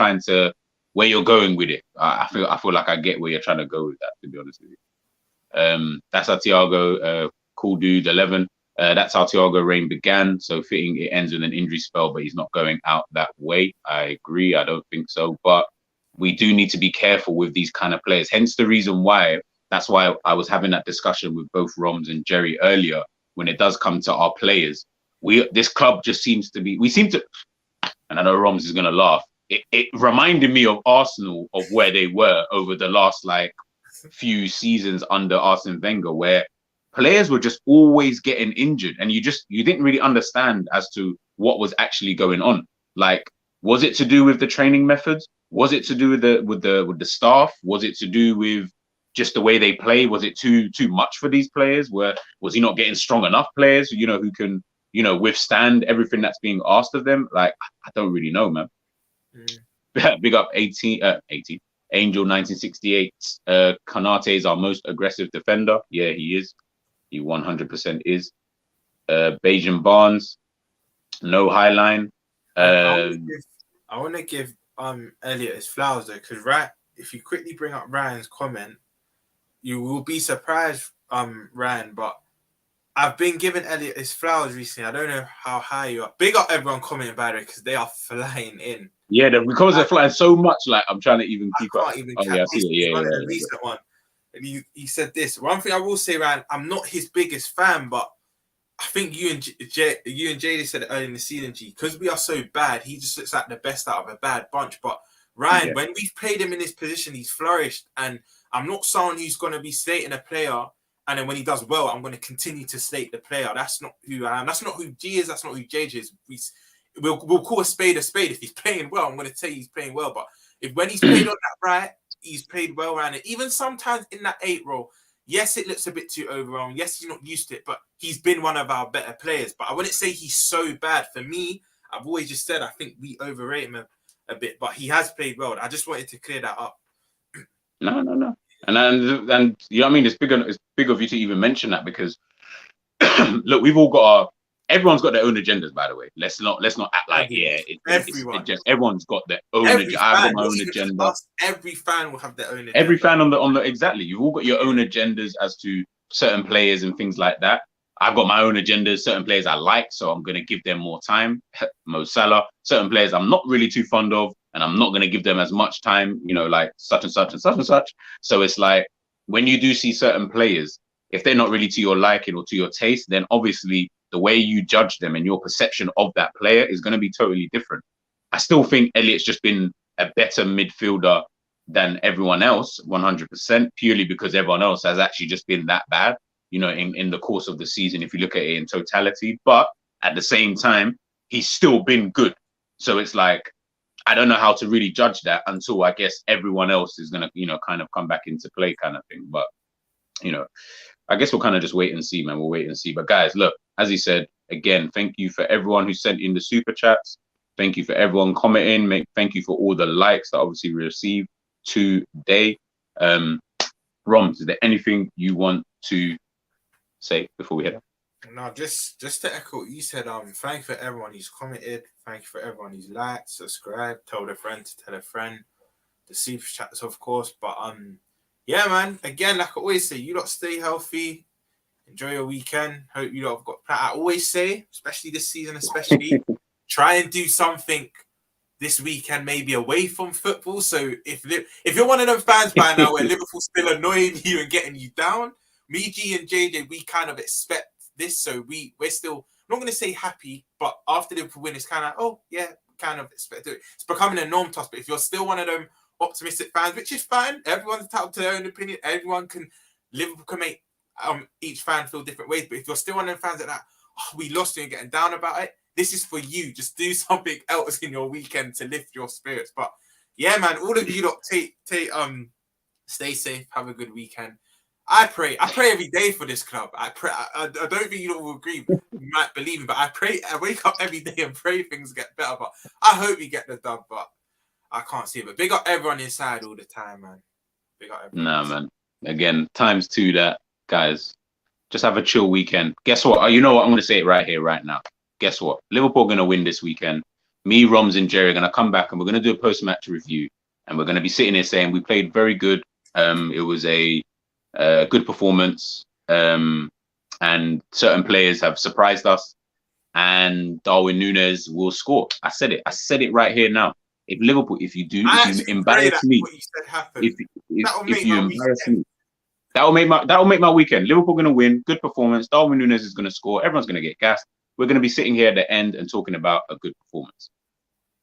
where you're going with it. I feel like I get where you're trying to go with that, to be honest with you. That's how Thiago, cool dude, 11. That's how Thiago reign began. So fitting it ends with an injury spell, but he's not going out that way. I agree. I don't think so, but we do need to be careful with these kind of players. Hence the reason why. That's why I was having that discussion with both Romz and Jerry earlier. When it does come to our players, this club just seems to be. And I know Romz is gonna laugh. It reminded me of Arsenal, of where they were over the last few seasons under Arsene Wenger, where players were just always getting injured, and you didn't really understand as to what was actually going on. Like, was it to do with the training methods? Was it to do with the staff? Was it to do with just the way they play? Was it too much for these players? Was he not getting strong enough players, who can, withstand everything that's being asked of them? Like, I don't really know, man. Big up 18 Angel 1968. Konate is our most aggressive defender. Yeah, he is. He 100% is. Bajan Barnes, no high line. I want to give Elliot his flowers though, because if you quickly bring up Ryan's comment, you will be surprised, Ryan, but I've been giving Elliot his flowers recently. I don't know how high you are. Big up everyone commenting about it, because they are flying in. Yeah, the comments are flying so much, like I'm trying to even keep up. Yeah, I see it. Yeah, the recent one. And he said this. One thing I will say, Ryan, I'm not his biggest fan, but I think you and Jada said it earlier in the season, G, because we are so bad, he just looks like the best out of a bad bunch. But Ryan, when we've played him in this position, he's flourished. And I'm not someone who's going to be slating a player And then when he does well, I'm going to continue to slate the player. That's not who I am. That's not who G is. That's not who JJ is. We'll call a spade a spade. If he's playing well, I'm going to tell you he's playing well. But when he's played on that right, he's played well around it. Even sometimes in that 8 role, yes, it looks a bit too overwhelming. Yes, he's not used to it, but he's been one of our better players. But I wouldn't say he's so bad. For me, I've always just said I think we overrate him a bit. But he has played well. I just wanted to clear that up. No. And you know what I mean? It's big of you to even mention that because look, we've all got everyone's got their own agendas, by the way. Let's not act like everyone's got their own agenda. I've got my own agenda. Every fan will have their own agenda. Every fan on the exactly. You've all got your own agendas as to certain players and things like that. I've got my own agendas, certain players I like, so I'm gonna give them more time. Mo Salah, certain players I'm not really too fond of, and I'm not gonna give them as much time, you know, like such and such and such and such. So it's like when you do see certain players, if they're not really to your liking or to your taste, then obviously the way you judge them and your perception of that player is going to be totally different. I still think Elliott's just been a better midfielder than everyone else, 100%, purely because everyone else has actually just been that bad, you know, in the course of the season, if you look at it in totality. But at the same time, he's still been good. So it's like, I don't know how to really judge that until I guess everyone else is going to, you know, kind of come back into play kind of thing. But, you know, I guess we'll kind of just wait and see, man. We'll wait and see. But guys, look, as he said, again, thank you for everyone who sent in the super chats. Thank you for everyone commenting. Thank you for all the likes that obviously we received today. Romz, is there anything you want to say before we head up? No, just to echo what you said, thank you for everyone who's commented. Thank you for everyone who's liked, subscribed, told a friend to tell a friend. The super chats, of course. But yeah, man. Again, like I always say, you lot stay healthy. Enjoy your weekend. Hope you lot have got. I always say, especially this season, try and do something this weekend, maybe away from football. So if you're one of them fans by now where Liverpool's still annoying you and getting you down, me, G, and JJ, we kind of expect this. So we're still, I'm not going to say happy, but after Liverpool win, it's kind of, oh, yeah, kind of expect it. It's becoming a norm to us. But if you're still one of them optimistic fans, which is fine, everyone's entitled to their own opinion. Everyone can, Liverpool can make each fan feel different ways. But if you're still one of them fans that we lost and you're getting down about it, this is for you. Just do something else in your weekend to lift your spirits. But yeah, man, all of you lot stay safe, have a good weekend. I pray every day for this club. I don't think you lot will agree. You might believe it, but I wake up every day and pray things get better. But I hope you get the dub, but I can't see it. But big up everyone inside all the time, man. Big up everyone. Nah, man. Again, times 2 that, guys. Just have a chill weekend. Guess what? You know what? I'm going to say it right here, right now. Guess what? Liverpool are going to win this weekend. Me, Romz, and Jerry are going to come back and we're going to do a post-match review. And we're going to be sitting here saying we played very good. It was a good performance. And certain players have surprised us. And Darwin Núñez will score. I said it. I said it right here now. If Liverpool, if you embarrass me, if you embarrass me, that will make my weekend. Liverpool going to win. Good performance. Darwin Núñez is going to score. Everyone's going to get gassed. We're going to be sitting here at the end and talking about a good performance.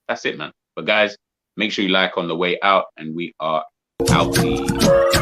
That's it, man. But guys, make sure you like on the way out, and we are out.